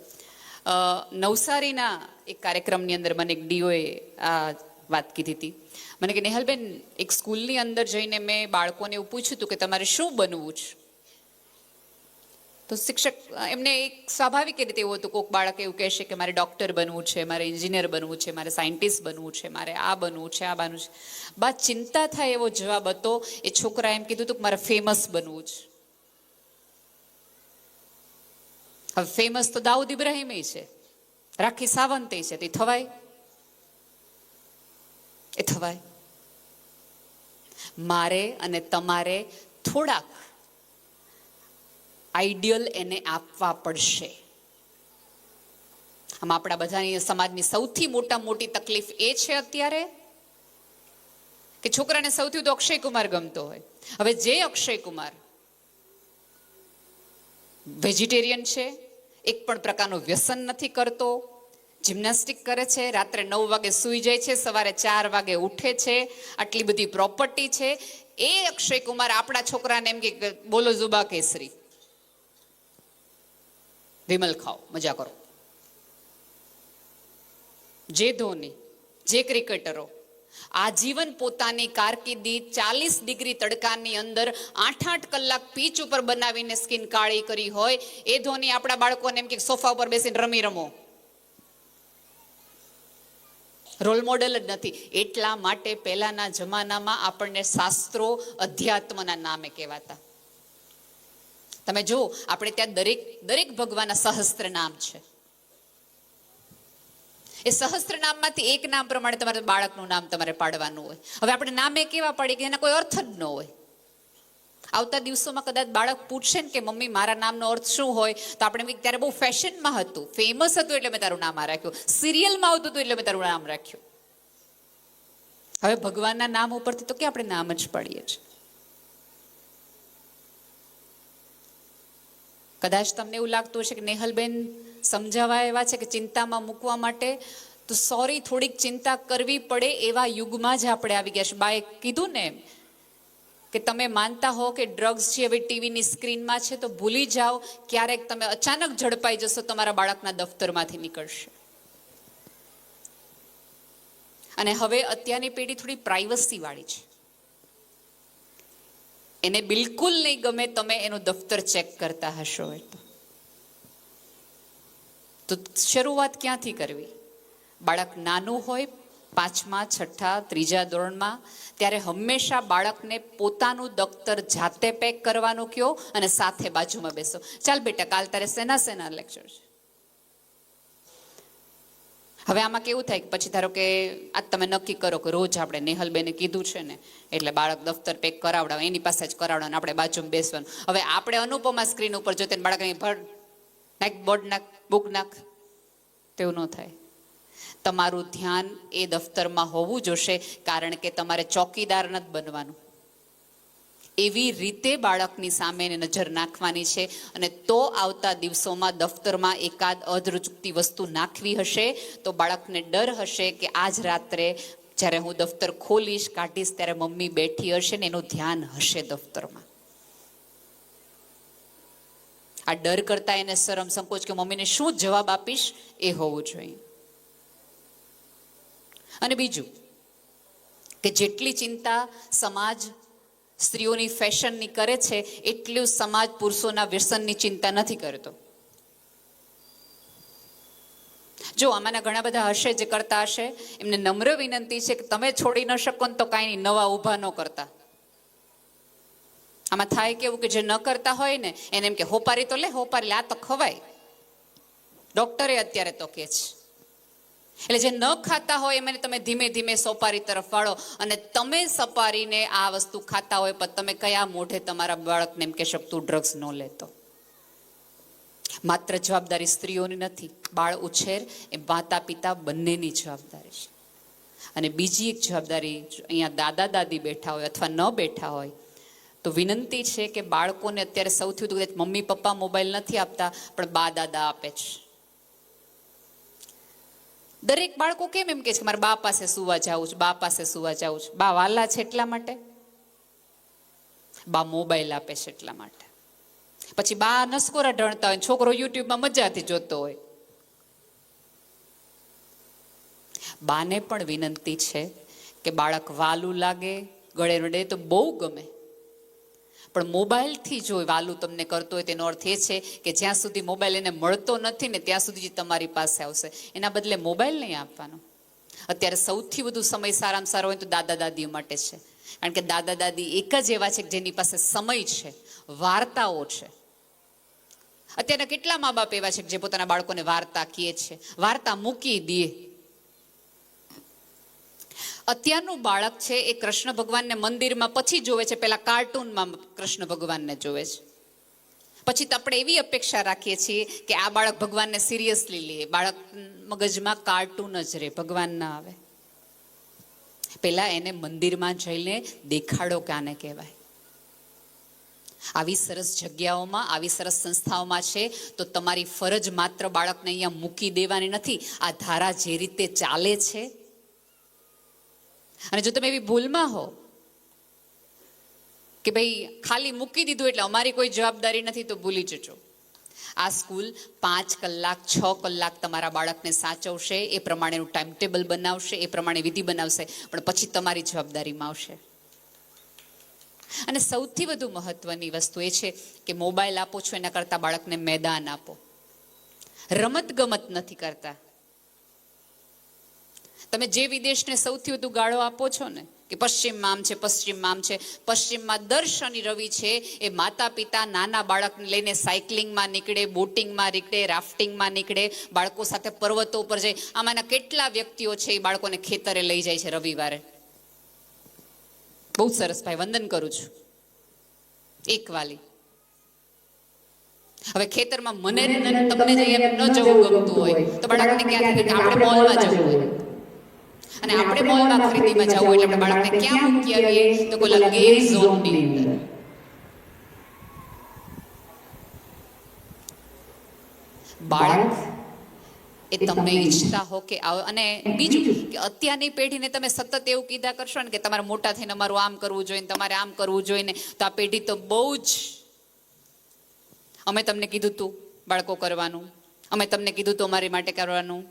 [SPEAKER 1] નવસારીના એક કાર્યક્રમની અંદર મને એક ડીઓએ આ વાત કીધી હતી. મને કે નેહલબેન, એક સ્કૂલની અંદર જઈને મેં બાળકોને એવું પૂછ્યું હતું કે તમારે શું બનવું છે? તો શિક્ષક એમને એક સ્વાભાવિક રીતે એવું હતું, કોઈક બાળક એવું કહેશે કે મારે ડૉક્ટર બનવું છે, મારે એન્જિનિયર બનવું છે, મારે સાયન્ટિસ્ટ બનવું છે, મારે આ બનવું છે, આ બનવું છે. બા ચિંતા થાય એવો જવાબ હતો. એ છોકરા એમ કીધું હતું કે મારે ફેમસ બનવું છે. હવે ફેમસ તો દાઉદ ઇબ્રાહિમ છે, રાખી સાવંત છે, તો થવાય? એ થવાય? મારે અને તમારે થોડાક આઈડિયલ એને આપવા પડશે. આમ આપણા બધાની સમાજની સૌથી મોટી તકલીફ એ છે અત્યારે કે છોકરાને સૌથી વધુ અક્ષય કુમાર ગમતો હોય. હવે જે અક્ષય કુમાર વેજીટેરિયન છે, એક પણ પ્રકારનું વ્યસન નથી કરતો, જિમ્નાસ્ટિક કરે છે, રાત્રે 9 વાગે સૂઈ જાય છે, સવારે 4 વાગે ઉઠે છે, આટલી બધી પ્રોપર્ટી છે, એ અક્ષય કુમાર આપણા છોકરાને એમ કે બોલો જુબા કેસરી, વિમલ ખાઓ, મજા કરો. જે ધોની, જે ક્રિકેટરો આજીવન પોતાની કારકિર્દી 40 ડિગ્રી તડકાની અંદર 8-8 કલાક પીચ ઉપર બનાવીને સ્કિન કાળી કરી હોય, એ ધોની આપણા બાળકોને એમ કે સોફા ઉપર બેસીને રમો. રોલ મોડેલ જ નથી. એટલા માટે પહેલાના જમાનામાં આપણને શાસ્ત્રો અધ્યાત્મના નામે કહેવાતા. તમે જો આપણે ત્યાં દરેક ભગવાનના સહસ્ત્ર નામ છે. એ સહસ્ત્ર નામમાંથી એક નામ પ્રમાણે તમારે બાળકનું નામ તમારે પાડવાનું હોય. હવે આપણે નામે કેવા પાડીએ કે એના કોઈ અર્થ જ ન હોય. આવતા દિવસોમાં કદાચ બાળક પૂછશે ને કે મમ્મી મારા નામનો અર્થ શું હોય, તો આપણે ત્યારે બહુ ફેશનમાં હતું, ફેમસ હતું એટલે મેં તારું નામ આ રાખ્યું, સિરિયલમાં આવતું હતું એટલે મેં તારું નામ રાખ્યું. હવે ભગવાનના નામ ઉપરથી તો કે આપણે નામ જ પાડીએ છીએ. કદાચ તમને એવું લાગતું હશે કે નેહલબેન સમજાવવા એવા છે કે ચિંતામાં મૂકવા માટે, તો સોરી, થોડીક ચિંતા કરવી પડે એવા યુગમાં જ આપણે આવી ગયા છે. બાએ કીધું ને કે તમે માનતા હો કે ડ્રગ્સ છે હવે ટીવીની સ્ક્રીનમાં છે, તો ભૂલી જાઓ, ક્યારેક તમે અચાનક ઝડપાઈ જશો, તમારા બાળકના દફતરમાંથી નીકળશે. અને હવે અત્યારની પેઢી થોડી પ્રાઇવસી વાળી છે. એને બિલકુલ નહીં ગમે તમે એનું દફતર ચેક કરતા હશો. તો શરૂઆત ક્યાંથી કરવી? બાળક નાનું હોય, 5મા, 6ઠા, 3જા ધોરણમાં, ત્યારે હંમેશા બાળકને પોતાનું દફતર જાતે પેક કરવાનું કહો અને સાથે બાજુમાં બેસો. ચાલ બેટા, કાલ તારે સેના લેક્ચર છે. હવે આમાં કેવું થાય કે પછી ધારો કે આજ તમે નક્કી કરો કે રોજ આપણે નેહલબેને કીધું છે ને એટલે બાળક દફતર પેક કરાવડાવે, એની પાસે જ કરાવડાવે, આપણે બાજુમાં બેસવાનું. હવે આપણે અનુપમા સ્ક્રીન ઉપર જોતે બાળકને નાખ, બોર્ડ નાખ, બુક નાખ, તેવું ન થાય. તમારું ધ્યાન એ દફતરમાં હોવું જોશે, કારણ કે તમારે ચોકીદાર નથી બનવાનું. એવી રીતે બાળકની સામે નજર નાખવાની છે. અને તો આવતા દિવસોમાં દફતરમાં એકાદ અધચૂકતી વસ્તુ નાખવી હશે તો બાળકને ડર હશે કે આજ રાત્રે જ્યારે હું દફતર ખોલીશ, કાઢીશ, ત્યારે મમ્મી બેઠી હશે ને એનું ધ્યાન હશે દફતરમાં. આ ડર કરતા એને શરમ સંકોચ કે મમ્મીને શું જવાબ આપીશ એ હોવું જોઈએ. અને બીજું કે જેટલી ચિંતા સમાજ સ્ત્રીઓની ફેશનની કરે છે, એટલું સમાજ પુરુષોના વ્યસનની ચિંતા નથી કરતો. જો આમાંના ઘણા બધા હશે જે કરતા હશે, એમને નમ્ર વિનંતી છે કે તમે છોડી ન શકો ને તો કાંઈ નહીં, નવા ઊભા ન કરતા. આમાં થાય કેવું કે જે ન કરતા હોય ને એને એમ કે હોપારી તો લે, હોપારી લે, આ તો ખવાય. ડોક્ટરે અત્યારે તો કે છે. એટલે જે ન ખાતા હોય એમને તમે ધીમે ધીમે સોપારી તરફ વાળો, અને તમે સપારીને આ વસ્તુ ખાતા હોય પણ તમે કયા મોઢે તમારા બાળકને એમ કહેશો તું ડ્રગ્સ ન લેતો. માત્ર જવાબદારી સ્ત્રીઓની નથી, બાળ ઉછેર એ માતા પિતા બંનેની જવાબદારી છે. અને બીજી એક જવાબદારી, અહીંયા દાદા દાદી બેઠા હોય અથવા ન બેઠા હોય તો વિનંતી છે કે બાળકોને અત્યારે સૌથી વધુ મમ્મી પપ્પા મોબાઈલ નથી આપતા પણ બા દાદા આપે છે. દરેક બાળકો કેમ એમ કે છે મારા બા પાસે સુવા જાવું છે, બા પાસે સુવા જાવું છે? બા વાલા છે એટલા માટે, બા મોબાઈલ આપે છે એટલા માટે. પછી બા નસકોરા ઢળતા હોય, છોકરો યુટ્યુબમાં મજાથી જોતો હોય. બાને પણ વિનંતી છે કે બાળક વાલું લાગે, ગળે રડે તો બહુ ગમે, પણ મોબાઈલથી જો વાલું તમને કરતો હોય તેનો અર્થ એ છે કે જ્યાં સુધી મોબાઈલ એને મળતો નથી ને ત્યાં સુધી તમારી પાસે આવશે. એના બદલે મોબાઈલ નહીં આપવાનો. અત્યારે સૌથી વધુ સમય સારામાં સારો હોય તો દાદા દાદીઓ માટે છે, કારણ કે દાદા દાદી એક જ એવા છે જેની પાસે સમય છે, વાર્તાઓ છે. અત્યારના કેટલા મા બાપ એવા છે જે પોતાના બાળકોને વાર્તા કહે છે, વાર્તા મૂકી દે. અત્યારનું બાળક છે એ કૃષ્ણ ભગવાનને મંદિરમાં પછી જોવે છે, પેલા કાર્ટૂનમાં કૃષ્ણ ભગવાનને જોવે છે. પછી તો આપણે એવી અપેક્ષા રાખીએ છીએ કે આ બાળક ભગવાનને સિરિયસલી લે, બાળક મગજમાં કાર્ટૂન જ રહે, ભગવાન ના આવે. પેલા એને મંદિરમાં જઈને દેખાડો કાને કહેવાય. આવી સરસ જગ્યાઓમાં, આવી સરસ સંસ્થાઓમાં છે તો તમારી ફરજ માત્ર બાળકને અહીંયા મૂકી દેવાની નથી. આ ધારા જે રીતે ચાલે છે, અને જો તમે એવી ભૂલમાં હો કે ભાઈ ખાલી મૂકી દીધું એટલે અમારી કોઈ જવાબદારી નથી, તો ભૂલી જજો. આ સ્કૂલ 5 કલાક 6 કલાક તમારા બાળકને સાચવશે, એ પ્રમાણેનું ટાઈમ ટેબલ બનાવશે, એ પ્રમાણે વિધિ બનાવશે, પણ પછી તમારી જવાબદારીમાં આવશે. અને સૌથી વધુ મહત્વની વસ્તુ એ છે કે મોબાઈલ આપો છો એના કરતાં બાળકને મેદાન આપો. રમત ગમત નથી કરતા. તમે જે વિદેશને સૌથી વધુ ગાળો આપો છો ને કે પશ્ચિમમાં આમ છે, પશ્ચિમમાં આમ છે, પશ્ચિમમાં દર શનિ રવિ છે એ માતા પિતા નાના બાળકને લઈને સાયકલિંગમાં નીકળે, બોટિંગમાં નીકળે, રાફ્ટિંગમાં નીકળે, બાળકો સાથે પર્વતો ઉપર જાય. આમાંના કેટલા વ્યક્તિઓ છે એ બાળકોને ખેતરે લઈ જાય છે રવિવારે. બહુ સરસ ભાઈ, વંદન કરું છું. એક વાલી. હવે ખેતરમાં મને તમને ન જવું ગમતું હોય તો બાળકને ક્યાં આપણે મોલમાં જવું હોય, અને આપણે મોલમાં ખરીદીમાં જવું એટલે આપણે બાળકને ક્યાં મૂકી આવીએ તો કોઈ ગેમ ઝોનની અંદર. બાળક એ તમને ઈચ્છતા હો કે અને બીજું કે અત્યારની પેઢીને તમે સતત એવું કીધા કરશો ને કે તમારે મોટા થઈને અમારું આમ કરવું જોઈએ, તમારે આમ કરવું જોઈએ ને, તો આ પેઢી તો બહુ જ, અમે તમને કીધું તું બાળકો કરવાનું, અમે તમને કીધું તું અમારી માટે કરવાનું.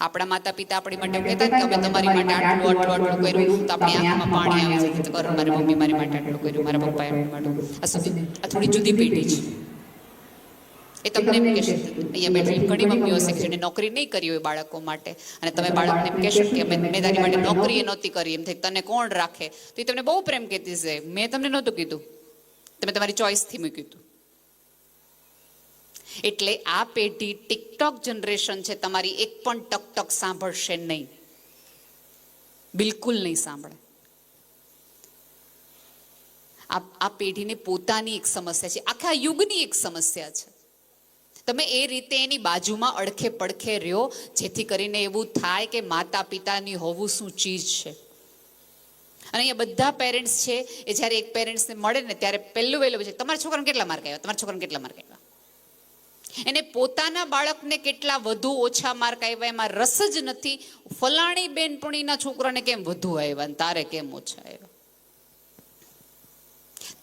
[SPEAKER 1] આપણા માતા પિતા આપણી માટે કહેતા કે અમે તમારી માટે આટલું કર્યું, તો આપણી આંખમાં પાણી આવે છે. કરો, મારી મમ્મી મારી માટે આટલું કર્યું, મારા પપ્પાએ આટલું માટે. આ થોડી જુદી પેઢી છે. એ તમને એમ કહેશે, અહીંયા બેઠેલી ઘણી મમ્મીઓ છે જેને નોકરી નહીં કરી હોય બાળકો માટે, અને તમે બાળકને એમ કહેશો કે મેં તારી માટે નોકરી એ નહોતી કરી, એમ થાય તને કોણ રાખે, તો એ તમને બહુ પ્રેમ કહેતી છે, મેં તમને નહોતું કીધું, તમે તમારી ચોઈસથી મૂક્યું હતું. એટલે આ પેઢી ટિકટોક જનરેશન છે, તમારી એક પણ ટક સાંભળશે નહીં, બિલકુલ નહીં સાંભળે. આ પેઢીને પોતાની એક સમસ્યા છે, આખા યુગની એક સમસ્યા છે. તમે એ રીતે એની બાજુમાં અડખે પડખે રહ્યો, જેથી કરીને એવું થાય કે માતા પિતાની હોવું શું ચીજ છે. અને અહીંયા બધા પેરેન્ટ્સ છે એ જ્યારે એક પેરેન્ટ્સને મળે ને ત્યારે પહેલું વહેલું છે, તમારા છોકરાને કેટલા માર્ક આવ્યા, તમારા છોકરાને કેટલા માર્ક આવ્યા. એને પોતાના બાળકને કેટલા વધુ ઓછા માર્ક આવ્યા એમાં રસ જ નથી. ફલાણી બેનપણીના છોકરાને કેમ વધુ આવ્યા ને તારે કેમ ઓછા આવ્યા.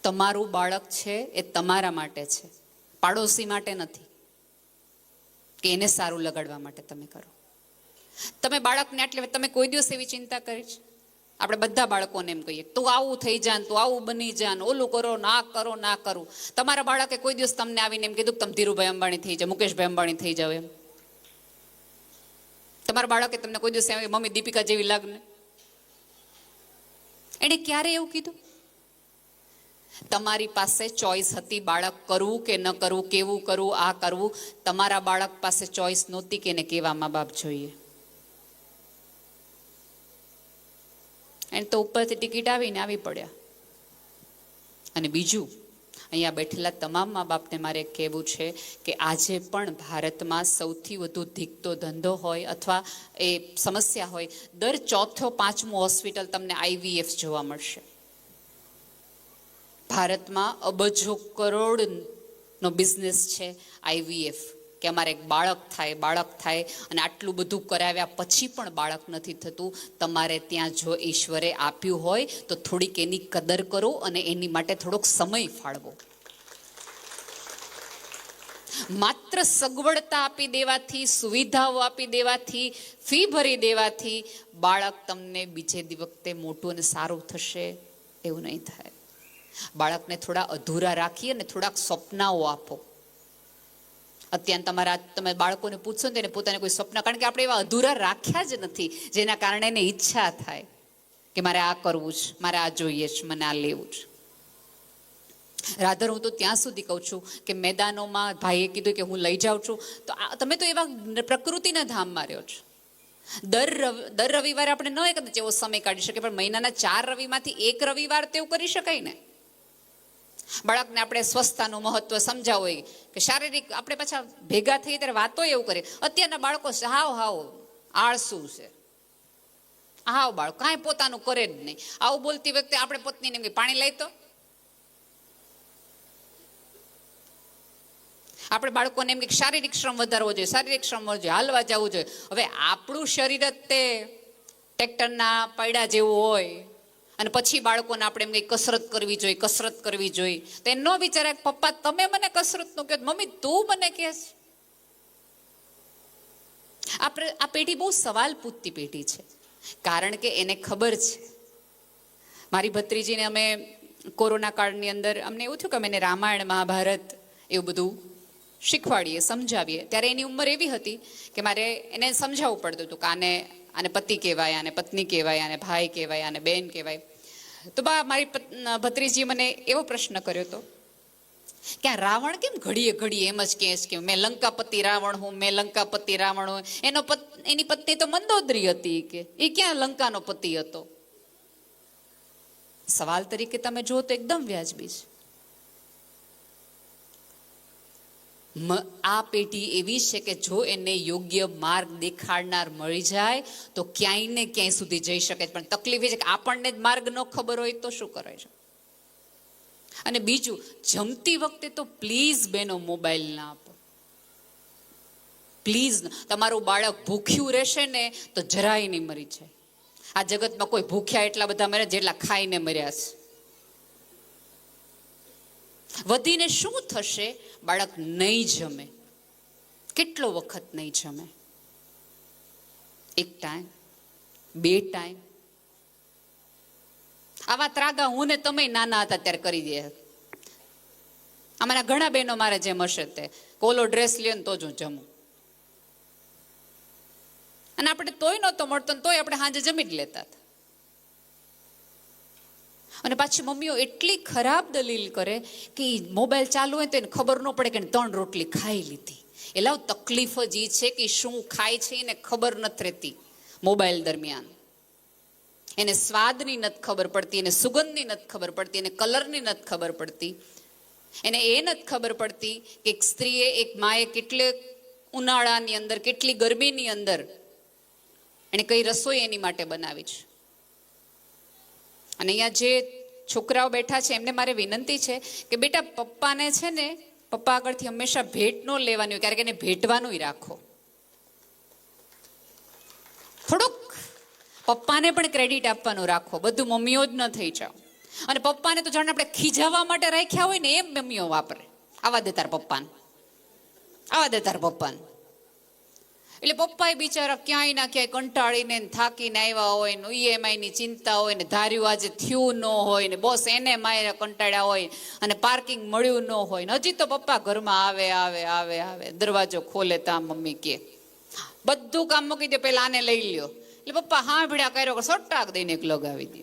[SPEAKER 1] તમારું બાળક છે એ તમારા માટે છે, પાડોશી માટે નથી કે એને સારું લગાડવા માટે તમે કરો. તમે બાળકને એટલે તમે કોઈ દિવસ એવી ચિંતા કરી છે? આપણે બધા બાળકોને એમ કહીએ તું આવું થઈ જાન, તું આવું બની જાન, ઓલું કરો, ના કરો, ના કરું. તમારા બાળકે કોઈ દિવસ તમને આવીને એમ કીધું કે તમે ધીરુભાઈ અંબાણી થઈ જાવ, મુકેશભાઈ અંબાણી થઈ જાવ એમ? તમારા બાળકે તમને કોઈ દિવસ એમ મમ્મી દીપિકા જેવી લાગને? એને ક્યારે એવું કીધું? તમારી પાસે ચોઈસ હતી બાળક કરવું કે ન કરવું, કેવું કરવું, આ કરવું. તમારા બાળક પાસે ચોઈસ નહોતી કે એને કેવા મા બાપ જોઈએ. એને તો ઉપરથી ટિકિટ આવીને આવી પડ્યા. અને બીજું, અહીંયા બેઠેલા તમામ મા બાપને મારે કહેવું છે કે આજે પણ ભારતમાં સૌથી વધુ ધીકતો ધંધો હોય અથવા એ સમસ્યા હોય, દર 4થો 5મો હોસ્પિટલ તમને IVF જોવા મળશે. ભારતમાં અબજો કરોડનો બિઝનેસ છે IVF, કે અમારે એક બાળક થાય અને આટલું બધું કરાવ્યા પછી પણ બાળક નથી થતું. તમારે ત્યાં જો ઈશ્વરે આપ્યું હોય તો થોડીક એની કદર કરો અને એની માટે થોડોક સમય ફાળવો. માત્ર સગવડતા આપી દેવાથી, સુવિધાઓ આપી દેવાથી, ફી ભરી દેવાથી બાળક તમને બીજે વખતે મોટું અને સારું થશે એવું નહીં થાય. બાળકને થોડા અધૂરા રાખી અને થોડાક સ્વપ્નાઓ આપો. અત્યારે તમે બાળકોને પૂછશો ને તેને પોતાને કોઈ સ્વપ્ન, કારણ કે આપણે એવા અધૂરા રાખ્યા જ નથી જેના કારણે એને ઈચ્છા થાય કે મારે આ કરવું છે, મારે આ જોઈએ છે, મને આ લેવું છે. રાધર હું તો ત્યાં સુધી કહું છું કે મેદાનોમાં ભાઈએ કીધું કે હું લઈ જાઉં છું, તો તમે તો એવા પ્રકૃતિના ધામમાં રહ્યો છો. દર રવિવારે આપણે ન એક એવો સમય કાઢી શકીએ, પણ મહિનાના 4 રવિમાંથી 1 રવિવાર તેવું કરી શકાય ને. બાળકને આપણે સ્વસ્થતાનું મહત્વ સમજાવો હોય કે શારીરિક, આપણે પાછા ભેગા થઈ ત્યારે વાતો એવું કરીએ. અત્યારના બાળકો હાવ આળસુ છે, હાવ બાળક કાંઈ પોતાનું કરે જ નહીં. આવું બોલતી વખતે આપણે પત્નીને એમ કે પાણી લઈ તો, આપણે બાળકોને એમ કે શારીરિક શ્રમ વધારવો જોઈએ, શારીરિક શ્રમ વધવો જોઈએ, હાલવા જવું જોઈએ. હવે આપણું શરીર જ તે ટ્રેક્ટરના પૈડા જેવું હોય અને પછી બાળકોને આપણે એમ કઈ કસરત કરવી જોઈએ, કસરત કરવી જોઈએ, તો એ ન વિચારે પપ્પા તમે મને કસરતનું કહો, મમ્મી તું મને કહેશ. આ પેઢી બહુ સવાલ પૂછતી પેઢી છે, કારણ કે એને ખબર છે. મારી ભત્રીજીને અમે કોરોના કાળની અંદર અમને એવું થયું કે અમે એને રામાયણ મહાભારત એવું બધું શીખવાડીએ, સમજાવીએ. ત્યારે એની ઉંમર એવી હતી કે મારે એને સમજાવવું પડતું હતું કે આને પતિ કહેવાય, આને પત્ની કહેવાય, આને ભાઈ કહેવાય, આને બેન કહેવાય. તો મારી ભત્રીજીએ મને એવો પ્રશ્ન કર્યો હતો કે આ રાવણ કેમ ઘડીએ ઘડીએ એમ જ કે મેં લંકાપતિ રાવણ હું, મેં લંકાપતિ રાવણ હું. એની પત્ની તો મંદોદરી હતી, કે એ ક્યાં લંકાનો પતિ હતો. સવાલ તરીકે તમે જુઓ તો એકદમ વ્યાજબી છે. આ પેઢી એવી છે કે જો એને યોગ્ય માર્ગ દેખાડનાર મળી જાય તો ક્યાંય ને ક્યાંય સુધી જઈ શકે. પણ તકલીફ એ છે કે આપણને જ માર્ગ ન ખબર હોય તો શું કરે છે. અને બીજું, જમતી વખતે તો પ્લીઝ બેનો મોબાઈલ ના આપો, પ્લીઝ. તમારું બાળક ભૂખ્યું રહેશે ને તો જરાય નહીં મરી જાય. આ જગતમાં કોઈ ભૂખ્યા એટલા બધા મરે જેટલા ખાઈને મર્યા છે. વધીને શું થશે? બાળક નહીં જમે. કેટલો વખત નહીં જમે? એક ટાઈમ, 2 ટાઈમ. આવા ત્રાગા હું ને તમે નાના હતા ત્યારે કરી દે. અમારા ઘણા બહેનો મારે જેમ હશે તે કોલો ડ્રેસ લે ને તો જ હું જમું. અને આપણે તોય નહોતો મળતો, તોય આપણે સાંજે જમી જ લેતા હતા. અને પાછી મમ્મીઓ એટલી ખરાબ દલીલ કરે કે મોબાઈલ ચાલુ હોય તો એને ખબર ન પડે કે 3 રોટલી ખાઈ લીધી. એટલે તકલીફ જ એ છે કે શું ખાય છે એને ખબર નથી રહેતી. મોબાઈલ દરમિયાન એને સ્વાદની નથી ખબર પડતી, એને સુગંધની નથી ખબર પડતી, એને કલરની નથી ખબર પડતી. એને એ નથી ખબર પડતી કે એક સ્ત્રીએ, એક માએ કેટલે ઉનાળાની અંદર, કેટલી ગરમીની અંદર એને કઈ રસોઈ એની માટે બનાવી છે. અને અહીંયા જે છોકરાઓ બેઠા છે એમને મારે વિનંતી છે કે બેટા પપ્પાને છે ને પપ્પા આગળથી હંમેશા ભેટ ન લેવાની હોય, ક્યારેક એને ભેટવાનું રાખો. થોડુંક પપ્પાને પણ ક્રેડિટ આપવાનું રાખો, બધું મમ્મીઓ જ ન થઈ જાઓ. અને પપ્પાને તો જાણે આપણે ખીજાવવા માટે રાખ્યા હોય ને એમ મમ્મીઓ વાપરે. આવા દે તાર પપ્પાને, આવા દે તાર પપ્પાને. એટલે પપ્પાએ બિચારા ક્યાંય ના ક્યાંય કંટાળીને થાકીને આવ્યા હોય ને EMI ની ચિંતા હોય ને ધાર્યું આજે થયું ન હોય ને બોસ એને મારે કંટાળ્યા હોય અને પાર્કિંગ મળ્યું ન હોય ને હજી તો પપ્પા ઘરમાં આવે આવે આવે આવે દરવાજો ખોલે તા મમ્મી કે બધું કામ મૂકી દે, પેલા આને લઈ લ્યો. એટલે પપ્પા હા ભીડા કર્યો કે સટાક દઈને એક લગાવી દે.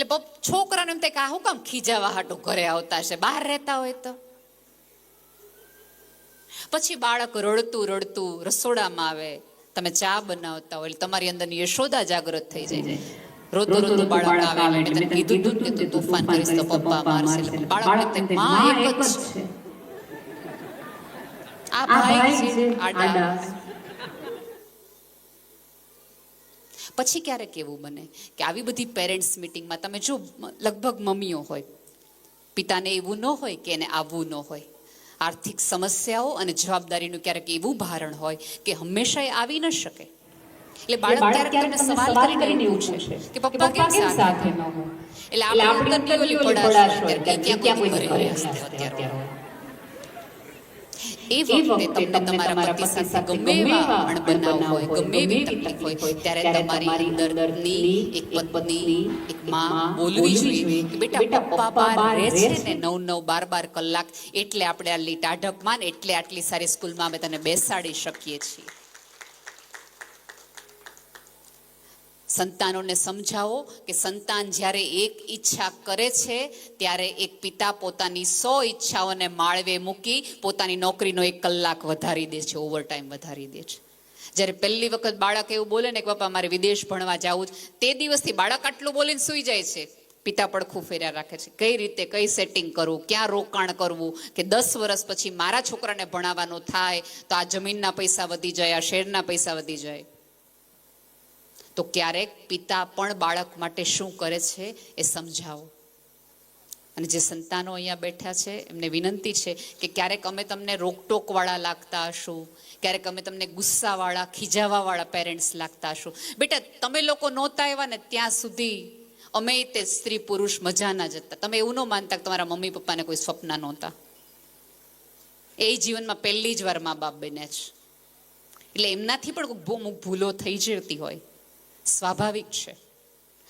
[SPEAKER 1] એટલે છોકરાને એમ થાય કે આ શું કામ ખીજાવા હાટું ઘરે આવતા છે, બહાર રહેતા હોય તો. પછી બાળક રડતું રડતું રસોડામાં આવે, તમે ચા બનાવતા હોય એટલે તમારી અંદરની યશોદા જાગૃત થઈ જાય. રોતું રોતું બાળક આવે, મેં તને કીધું તું કે તું તોફાન કરીશ તો પપ્પા મારશે. બાળક માં એક જ છે, આ ભાઈ છે આડા. પછી ક્યારેક એવું બને કે આવી બધી પેરેન્ટ્સ મીટિંગમાં તમે જો લગભગ મમ્મીઓ હોય, પિતાને એવું ન હોય કે એને આવવું ન હોય. આર્થિક સમસ્યાઓ અને જવાબદારીનું ક્યારેક એવું ભારણ હોય કે હંમેશા એ આવી ન શકે. એટલે બાળક ક્યારેક તમને સવાલ કરીને પૂછે કે પપ્પા કેમ સાથે ન હોય. એટલે આપણે અંદરની ઓલી પડાશ હોય કે ક્યાં કોઈ ઘરે હશે અત્યારે. એ વખતે તમને તમારા પતિ સાથે ગમે એવા અણબનાવ હોય, ગમે એવી તકલીફ હોય, ત્યારે તમારી અંદરની એક પત્ની, એક માં બોલવી જોઈએ કે બેટા પપ્પા બહાર રહે છે ને 9-9, 12-12 કલાક, એટલે આપણે આટલી ટાઢકમાં ને એટલે આટલી સારી સ્કૂલમાં અમે તને બેસાડી શકીએ છીએ. સંતાનોને સમજાવો કે સંતાન જ્યારે એક ઈચ્છા કરે છે ત્યારે એક પિતા પોતાની 100 ઈચ્છાઓને માળવે મૂકી પોતાની નોકરીનો 1 કલાક વધારી દે છે, ઓવરટાઈમ વધારી દે છે. જ્યારે પહેલી વખત બાળક એવું બોલે ને કે પપ્પા મારે વિદેશ ભણવા જવું જ, તે દિવસથી બાળક આટલું બોલીને સૂઈ જાય છે. પિતા પડખું ફેર્યા રાખે છે, કઈ રીતે કઈ સેટિંગ કરવું, ક્યાં રોકાણ કરવું કે 10 વર્ષ પછી મારા છોકરાને ભણાવવાનું થાય તો આ જમીનના પૈસા વધી જાય, આ શેરના પૈસા વધી જાય. તો ક્યારેક પિતા પણ બાળક માટે શું કરે છે એ સમજાવો. અને જે સંતાનો અહીંયા બેઠા છે એમને વિનંતી છે કે ક્યારેક અમે તમને રોકટોકવાળા લાગતા હશું, ક્યારેક અમે તમને ગુસ્સાવાળા ખીજાવાવાળા પેરેન્ટ્સ લાગતા હશું. બેટા તમે લોકો નહોતા આવ્યા ને ત્યાં સુધી અમે તે સ્ત્રી પુરુષ મજાના જ હતા. તમે એવું ન માનતા કે તમારા મમ્મી પપ્પાને કોઈ સ્વપ્ન નહોતા. એ જીવનમાં પહેલી જ વાર મા બાપ બન્યા છે, એટલે એમનાથી પણ અમુક ભૂલો થઈ જતી હોય, સ્વાભાવિક છે.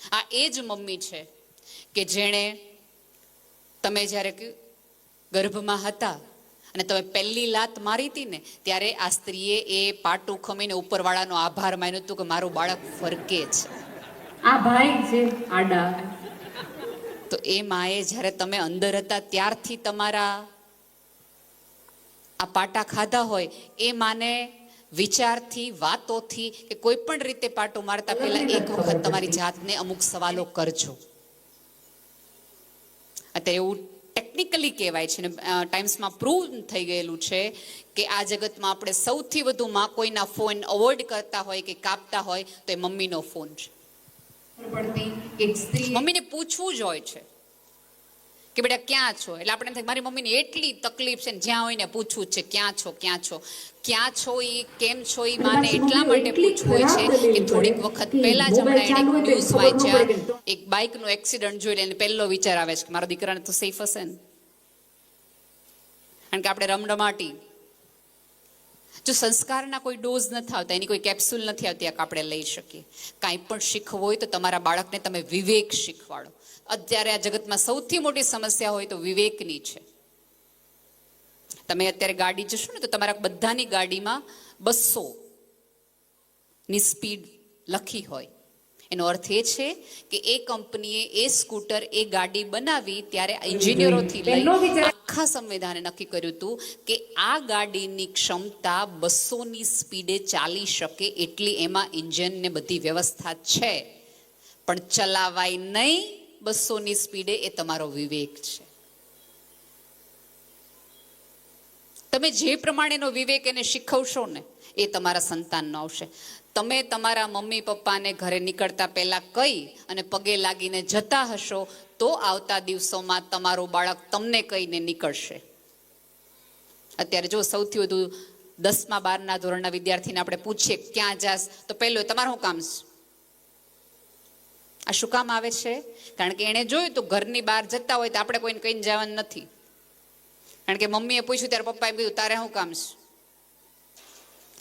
[SPEAKER 1] આ એ જ મમ્મી છે કે જેણે તમે જ્યારે ગર્ભમાં હતા અને તમે પહેલી લાત મારી હતી ને ત્યારે આ સ્ત્રીએ એ પાટું ખમીને ઉપરવાળાનો આભાર માન્યો હતો કે મારું બાળક ફરકે છે.
[SPEAKER 2] આ ભાઈ છે આડા.
[SPEAKER 1] તો એ માએ જ્યારે તમે અંદર હતા ત્યારથી તમારા આ પાટા ખાધા હોય, એ માને વિચારથી, વાતોથી કે કોઈ પણ રીતે પાટો મારતા પહેલા એક વખત તમારી જાતને અમુક સવાલો કરજો. અત્યારે એવું ટેકનિકલી કહેવાય છે ને ટાઈમ્સમાં પ્રૂવ થઈ ગયેલું છે કે આ જગતમાં આપણે સૌથી વધુ માં કોઈના ફોન અવોઇડ કરતા હોય કે કાપતા હોય તો એ મમ્મીનો ફોન છે. મમ્મીને પૂછવું જ હોય છે કે બેટા ક્યાં છો, એટલે આપણે થાય મારી મમ્મીને એટલી તકલીફ છે ને જ્યાં હોય ને પૂછવું છે ક્યાં છો ક્યાં છો ક્યાં છો, એ કેમ છો એ માને એટલા માટે પૂછવું હોય છે કે થોડીક વખત પહેલા જ હમણાં એને ન્યૂઝ વાંચ્યા, એક બાઇકનો એક્સિડન્ટ જોઈ લઈને પહેલો વિચાર આવે છે કે મારા દીકરાને તો સેફ હશે ને. કારણ કે આપણે રમરમાટી જો સંસ્કારના કોઈ ડોઝ નથી આવતા, એની કોઈ કેપ્સ્યુલ નથી આવતી આપણે લઈ શકીએ. કાંઈ પણ શીખવું હોય તો તમારા બાળકને તમે વિવેક શીખવાડો. અત્યારે આ જગતમાં સૌથી મોટી સમસ્યા હોય તો વિવેકની છે. તમે અત્યારે ગાડી જશો ને તો તમારા બધાની ગાડીમાં 200 ની સ્પીડ લખી હોય. એનો અર્થ એ છે કે એ કંપનીએ એ સ્કૂટર એ ગાડી બનાવી ત્યારે એન્જિનિયરોથી લઈ આખા સંવિધાને નક્કી કર્યું હતું કે આ ગાડીની ક્ષમતા 200 ની સ્પીડે ચાલી શકે એટલી એમાં ઇન્જિન ને બધી વ્યવસ્થા છે, પણ ચલાવાય નહીં 200 ની સ્પીડે. એ તમારો વિવેક છે. તમે જે પ્રમાણેનો વિવેક એને શીખવશો ને એ તમારા સંતાનનો આવશે. તમે તમારા મમ્મી પપ્પાને ઘરે નીકળતા પહેલા કહી અને પગે લાગીને જતા હશો તો આવતા દિવસોમાં તમારું બાળક તમને કહીને નીકળશે. અત્યારે જો સૌથી વધુ 10મા 12ના ધોરણના વિદ્યાર્થીને આપણે પૂછીએ ક્યાં જાસ તો પહેલું તમારું શું કામ છે. આ શું કામ આવે છે? કારણ કે એણે જોયું તો ઘરની બહાર જતા હોય તો આપણે કોઈને કહીને જવાનું નથી. કારણ કે મમ્મીએ પૂછ્યું ત્યારે પપ્પાએ કીધું તારે શું કામ છે,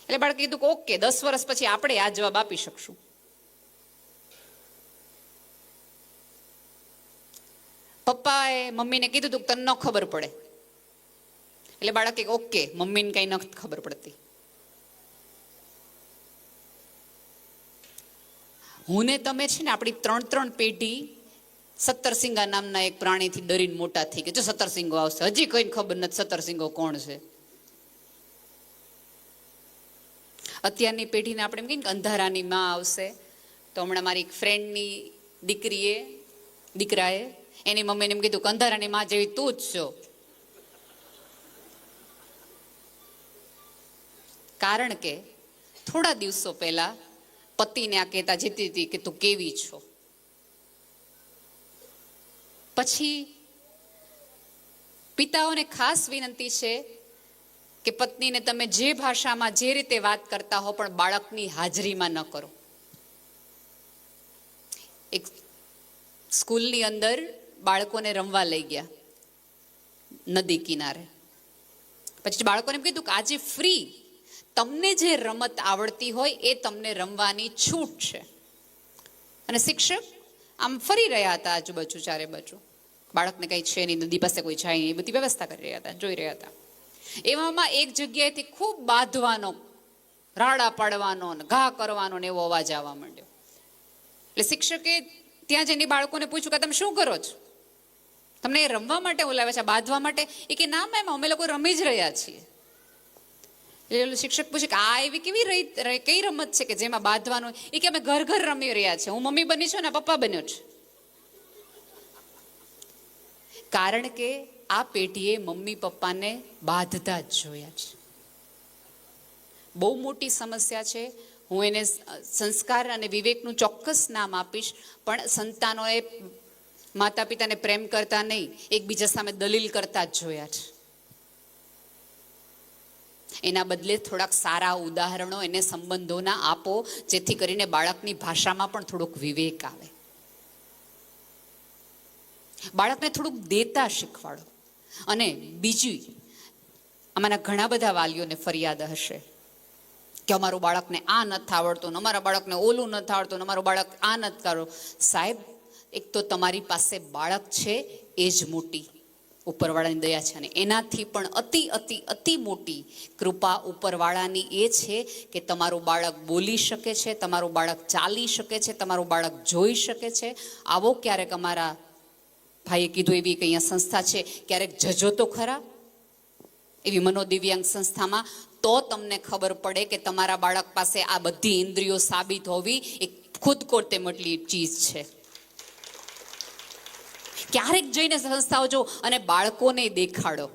[SPEAKER 1] એટલે બાળકે કીધું કે ઓકે 10 વર્ષ પછી આપણે આ જવાબ આપી શકશું. પપ્પાએ મમ્મીને કીધું તું તને ન ખબર પડે, એટલે બાળકે ઓકે મમ્મીને કઈ ન ખબર પડતી. હું ને તમે છે ને આપણી 3 પેઢી સત્તરસિંગા નામના એક પ્રાણીથી ડરીને મોટા થઈ ગયા. જો સત્તરસિંગો આવશે, હજી કોઈને ખબર નથી સત્તરસિંગો કોણ છે. અત્યારની પેઢીને આપણે એમ કહીએ કે અંધારાની માં આવશે. તો હમણાં મારી એક ફ્રેન્ડની દીકરાએ એની મમ્મીને એમ કીધું કે અંધારાની માં જેવી તું જ છો. કારણ કે થોડા દિવસો પહેલા પતિને આ કહેતા જતી હતી કે તું કેવી છો. પછી પિતાઓને ખાસ વિનંતી છે કે પત્નીને તમે જે ભાષામાં જે રીતે વાત કરતા હો પણ બાળકની હાજરીમાં ન કરો. એક સ્કૂલની અંદર બાળકોને રમવા લઈ ગયા નદી કિનારે. પછી બાળકોને એમ કીધું કે આજે ફ્રી તમને જે રમત આવડતી હોય એ તમને રમવાની છૂટ છે. અને શિક્ષક આમ ફરી રહ્યા હતા આજુબાજુ ચારે બાજુ. બાળકને કઈ છે નહીં, નદી પાસે કોઈ જાય નહીં, એ બધી વ્યવસ્થા કરી રહ્યા હતા, જોઈ રહ્યા હતા. એવામાં એક જગ્યાએથી ખૂબ બાંધવાનો, રાડા પાડવાનો, ઘા કરવાનો ને એવો અવાજ આવવા માંડ્યો. એટલે શિક્ષકે ત્યાં જઈને બાળકોને પૂછ્યું કે તમે શું કરો છો, તમને એ રમવા માટે બોલાવે છે, બાંધવા માટે? એ કે ના મેમ અમે લોકો રમી જ રહ્યા છીએ. એટલે શિક્ષક પૂછે કે આ એવી કઈ રમત છે કે જેમાં બાંધવાનું? એ કે અમે ઘર ઘર રમી રહ્યા છે. હું મમ્મી બની છું ને પપ્પા બન્યો છે. કારણ કે આ પેઢીએ મમ્મી પપ્પાને બાંધતા જ જોયા છે. બહુ મોટી સમસ્યા છે. હું એને સંસ્કાર અને વિવેકનું ચોક્કસ નામ આપીશ, પણ સંતાનોએ માતા પિતાને પ્રેમ કરતા નહીં, એકબીજા સામે દલીલ કરતા જ જોયા છે. એના બદલે થોડાક સારા ઉદાહરણો એને સંબંધોના આપો, જેથી કરીને બાળકની ભાષામાં પણ થોડોક વિવેક આવે. બાળકને થોડુંક દેતા શીખવાડો. અને બીજું, આમાંના ઘણા બધા વાલીઓને ફરિયાદ હશે કે અમારું બાળકને આ નથી આવડતું, અમારા બાળકને ઓલું નથી આવડતું, અમારું બાળક આ નથી કરો. સાહેબ, એક તો તમારી પાસે બાળક છે એ જ મોટી ઉપરવાળાની દયા છે, અને એનાથી પણ અતિ અતિ અતિ મોટી કૃપા ઉપરવાળાની એ છે કે તમારું બાળક બોલી શકે છે, તમારું બાળક ચાલી શકે છે, તમારું બાળક જોઈ શકે છે. આવો ક્યારેક, અમારા ભાઈએ કીધું એવી કંઈ અહીંયા સંસ્થા છે, ક્યારેક જજો તો ખરા એવી મનોદિવ્યાંગ સંસ્થામાં, તો તમને ખબર પડે કે તમારા બાળક પાસે આ બધી ઇન્દ્રિયો સાબિત હોવી એ ખુદ કોર્તે મોટી ચીજ છે. ક્યારેક જઈને સંસ્થાઓ જો અને બાળકોને દેખાડો,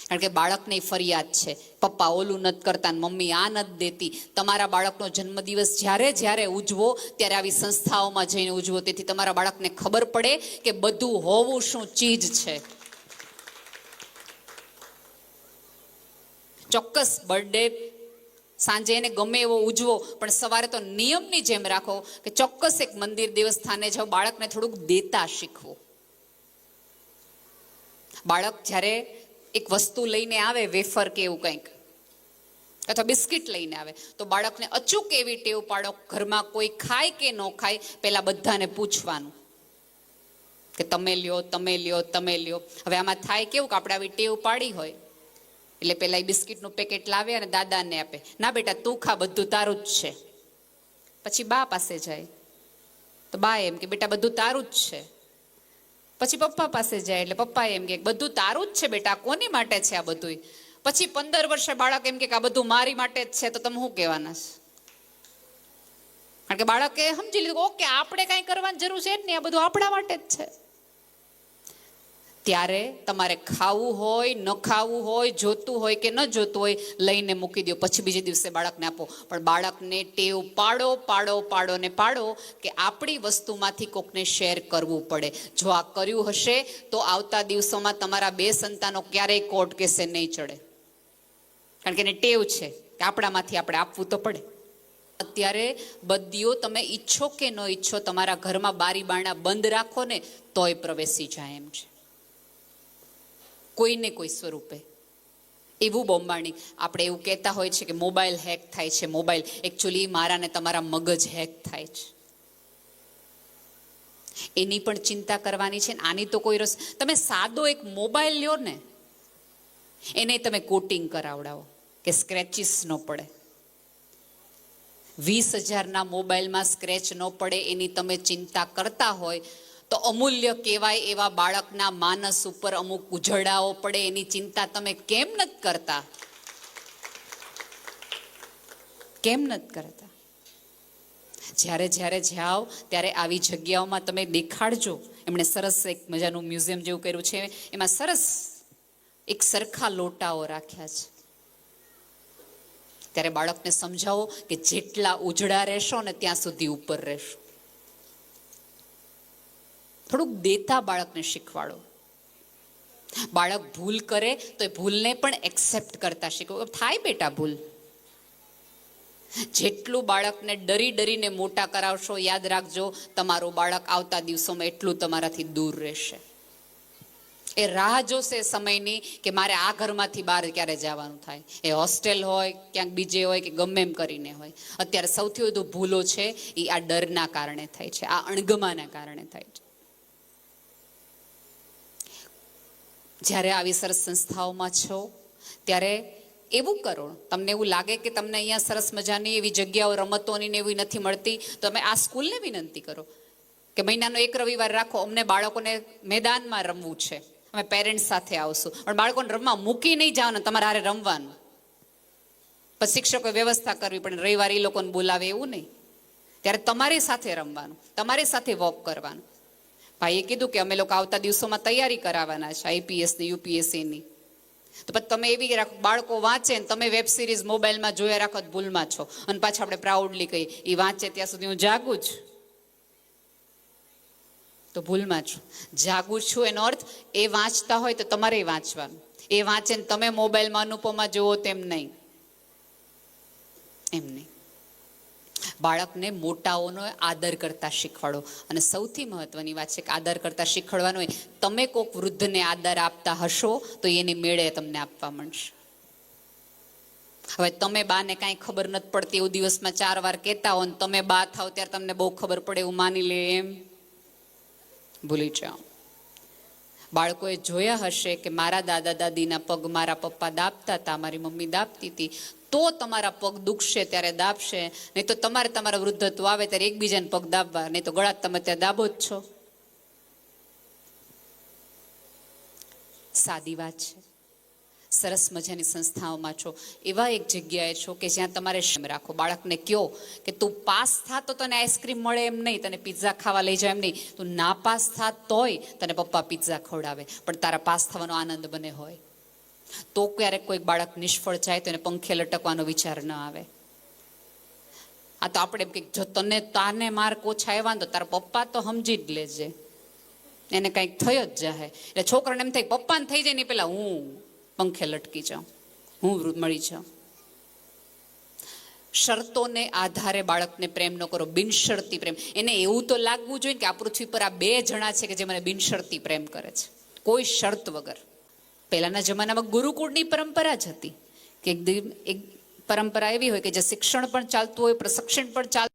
[SPEAKER 1] કારણ કે બાળકને ફરિયાદ છે, પપ્પા ઓલું નથી કરતા, મમ્મી આ નથી દેતી. તમારા બાળકનો જન્મદિવસ જ્યારે ઉજવો ત્યારે આવી સંસ્થાઓમાં જઈને ઉજવો, તેથી તમારા બાળકને ખબર પડે કે બધું હોવું શું ચીજ છે. ચોક્કસ બર્થડે સાંજે એને ગમે એવો ઉજવો, પણ સવારે તો નિયમની જેમ રાખો કે ચોક્કસ એક મંદિર દેવસ્થાને જાઓ. બાળકને થોડુંક દેતા શીખવું. બાળક જ્યારે એક વસ્તુ લઈને આવે, વેફર કે એવું કંઈક, અથવા બિસ્કિટ લઈને આવે, તો બાળકને અચૂક એવી ટેવ પાડો, ઘરમાં કોઈ ખાય કે ન ખાય, પહેલા બધાને પૂછવાનું કે તમે લ્યો, તમે લ્યો, તમે લ્યો. હવે આમાં થાય કેવું કે આપણે આવી ટેવ પાડી હોય એટલે પેલા એ બિસ્કિટનું પેકેટ લાવે અને દાદાને આપે, ના બેટા તું ખા, બધું તારું જ છે. પછી બા પાસે જાય તો બા એમ કે બેટા બધું તારું જ છે. પછી પપ્પા પાસે જાય એટલે પપ્પા એમ કે બધું તારું જ છે બેટા, કોની માટે છે આ બધું? પછી 15 વર્ષે બાળક એમ કે આ બધું મારી માટે જ છે, તો તમે શું કહેવાના છે? કારણ કે બાળકે સમજી લીધું ઓકે આપણે કાંઈ કરવાની જરૂર છે જ નહીં, આ બધું આપણા માટે જ છે. ત્યારે તમારે ખાવું હોય, ન ખાવું હોય, જોતું હોય કે ન જોતું હોય, લઈને મૂકી દો, પછી બીજે દિવસે બાળકને આપો. પણ બાળકને ટેવ પાડો પાડો પાડો ને પાડો કે આપણી વસ્તુમાંથી કોકને શેર કરવું પડે. જો આ કર્યું હશે તો આવતા દિવસોમાં તમારા 2 સંતાનો ક્યારેય કોર્ટ કેસે નહીં ચડે, કારણ કે એને ટેવ છે કે આપણામાંથી આપણે આપવું તો પડે. અત્યારે બદીઓ તમે ઈચ્છો કે ન ઈચ્છો, તમારા ઘરમાં બારી બારણા બંધ રાખો ને તોય પ્રવેશી જાય એમ છે, કોઈને કોઈ સ્વરૂપે. એવું બોમ્બાણી આપણે એવું કહેતા હોય છે કે મોબાઈલ હેક થાય છે. મોબાઈલ એકચ્યુઅલી મારા ને તમારા મગજ હેક થાય છે, એની પણ ચિંતા કરવાની છે. આની તો કોઈ રસ, તમે સાદો એક મોબાઈલ લ્યો ને, એને તમે કોટિંગ કરાવડાવો કે સ્ક્રેચીસ ન પડે. 20,000ના મોબાઈલમાં સ્ક્રેચ ન પડે એની તમે ચિંતા કરતા હોય તો અમૂલ્ય કહેવાય એવા બાળકના માનસ ઉપર અમુક ઉજળાઓ પડે એની ચિંતા તમે કેમ નથી કરતા? કેમ નથી કરતા? જ્યારે જ્યારે જાઓ ત્યારે આવી જગ્યાઓમાં તમે દેખાડજો. એમણે સરસ એક મજાનું મ્યુઝિયમ જેવું કર્યું છે, એમાં સરસ એક સરખા લોટાઓ રાખ્યા છે. ત્યારે બાળકને સમજાવો કે જેટલા ઉજળા રહેશો ને ત્યાં સુધી ઉપર રહેશો. થોડુંક દેતા બાળકને શીખવાડો. બાળક ભૂલ કરે તો એ ભૂલને પણ એક્સેપ્ટ કરતા શીખો. થાય બેટા ભૂલ. જેટલું બાળકને ડરી ડરીને મોટા કરાવશો, યાદ રાખજો તમારું બાળક આવતા દિવસોમાં એટલું તમારાથી દૂર રહેશે. એ રાહ જોશે સમયની કે મારે આ ઘરમાંથી બહાર ક્યારે જવાનું થાય. એ હોસ્ટેલ હોય, ક્યાંક બીજે હોય કે ગમે એમ કરીને હોય. અત્યારે સૌથી વધુ ભૂલો છે એ આ ડરના કારણે થાય છે, આ અણગમાના કારણે થાય છે. જ્યારે આવી સરસ સંસ્થાઓમાં છો ત્યારે એવું કરો, તમને એવું લાગે કે તમને અહીંયા સરસ મજાની એવી જગ્યાઓ રમતોની ને એવી નથી મળતી, તો તમે આ સ્કૂલને વિનંતી કરો કે મહિનાનો 1 રવિવાર રાખો, અમને બાળકોને મેદાનમાં રમવું છે, અમે પેરેન્ટ્સ સાથે આવશું. પણ બાળકોને રમવા મૂકી નહીં જવાનું, તમારે હારે રમવાનું. પછી શિક્ષકોએ વ્યવસ્થા કરવી પડે, રવિવારે એ લોકોને બોલાવે એવું નહીં. ત્યારે તમારી સાથે રમવાનું, તમારી સાથે વોક કરવાનું. ભાઈએ કીધું કે અમે લોકો આવતા દિવસોમાં તૈયારી કરાવવાના છે IPSની UPSCની. તો પછી તમે એવી રાખો બાળકો વાંચે ને તમે વેબ સિરીઝ મોબાઈલમાં જોયા રાખો, ભૂલમાં છો. અને પાછા આપણે પ્રાઉડલી કહીએ એ વાંચે ત્યાં સુધી હું જાગું જ. તો ભૂલમાં છું. જાગું છું એનો અર્થ એ વાંચતા હોય તો તમારે વાંચવાનું. એ વાંચે ને તમે મોબાઈલમાં અનુપમા જુઓ તેમ નહીં, એમ નહીં. બાળકને મોટાઓનો આદર કરતા શીખવાડો. અને સૌથી મહત્વની વાત છે કે આદર કરતા શીખવાડવાનું હોય. તમે કોઈક વૃદ્ધને આદર આપતા હશો તો એની મેળે તમને આપવા માંડશે. હવે તમે બાને કાંઈ ખબર નથી પડતી એવું દિવસમાં 4 વાર કહેતા હો ને તમે બા થાવ ત્યારે તમને બહુ ખબર પડે એવું માની લે એમ ભૂલી જાઓ. બાળકોએ જોયા હશે કે મારા દાદા દાદીના પગ મારા પપ્પા દાબતા હતા, મારી મમ્મી દાબતી હતી, તો તમારા પગ દુખશે ત્યારે દાબશે. નહીં તો તમારે તમારા વૃદ્ધત્વ આવે ત્યારે એકબીજાને પગ દાબવા, નહીં તો ગળા તમે ત્યાં દાબો જ છો. સાદી વાત છે. સરસ મજાની સંસ્થાઓમાં છો, એવા એક જગ્યાએ છો કે જ્યાં તમારે શેમ રાખો. બાળકને કહો કે તું પાસ થા તો તને આઈસ્ક્રીમ મળે એમ નહીં, તને પિઝા ખાવા લઈ જાય એમ નહીં. તું ના પાસ થા તોય તને પપ્પા પિઝા ખવડાવે, પણ તારા પાસ થવાનો આનંદ બને હોય. તો ક્યારેક કોઈક બાળક નિષ્ફળ જાય તો એને પંખે લટકવાનો વિચાર ન આવે. આ તો આપણે એમ કે જો તને તારને માર્ક ઓછા આવ્યા ને તો તારા પપ્પા તો સમજી જ લેજે, એને કંઈક થયો જ જાય. એટલે છોકરાને એમ થાય પપ્પાને થઈ જાય ને પેલા હું પંખે લટકી જાઉં, હું મળી જાઉં. શરતોને આધારે બાળકને પ્રેમ ન કરો, બિનશરતી પ્રેમ. એને એવું તો લાગવું જોઈએ કે આ પૃથ્વી પર આ 2 જણા છે કે જે મને બિનશરતી પ્રેમ કરે છે, કોઈ શરત વગર. પહેલાના જમાનામાં ગુરુકુળની પરંપરા જ હતી કે એક પરંપરા એવી હોય કે જે શિક્ષણ પણ ચાલતું હોય, પ્રશિક્ષણ પણ ચાલતું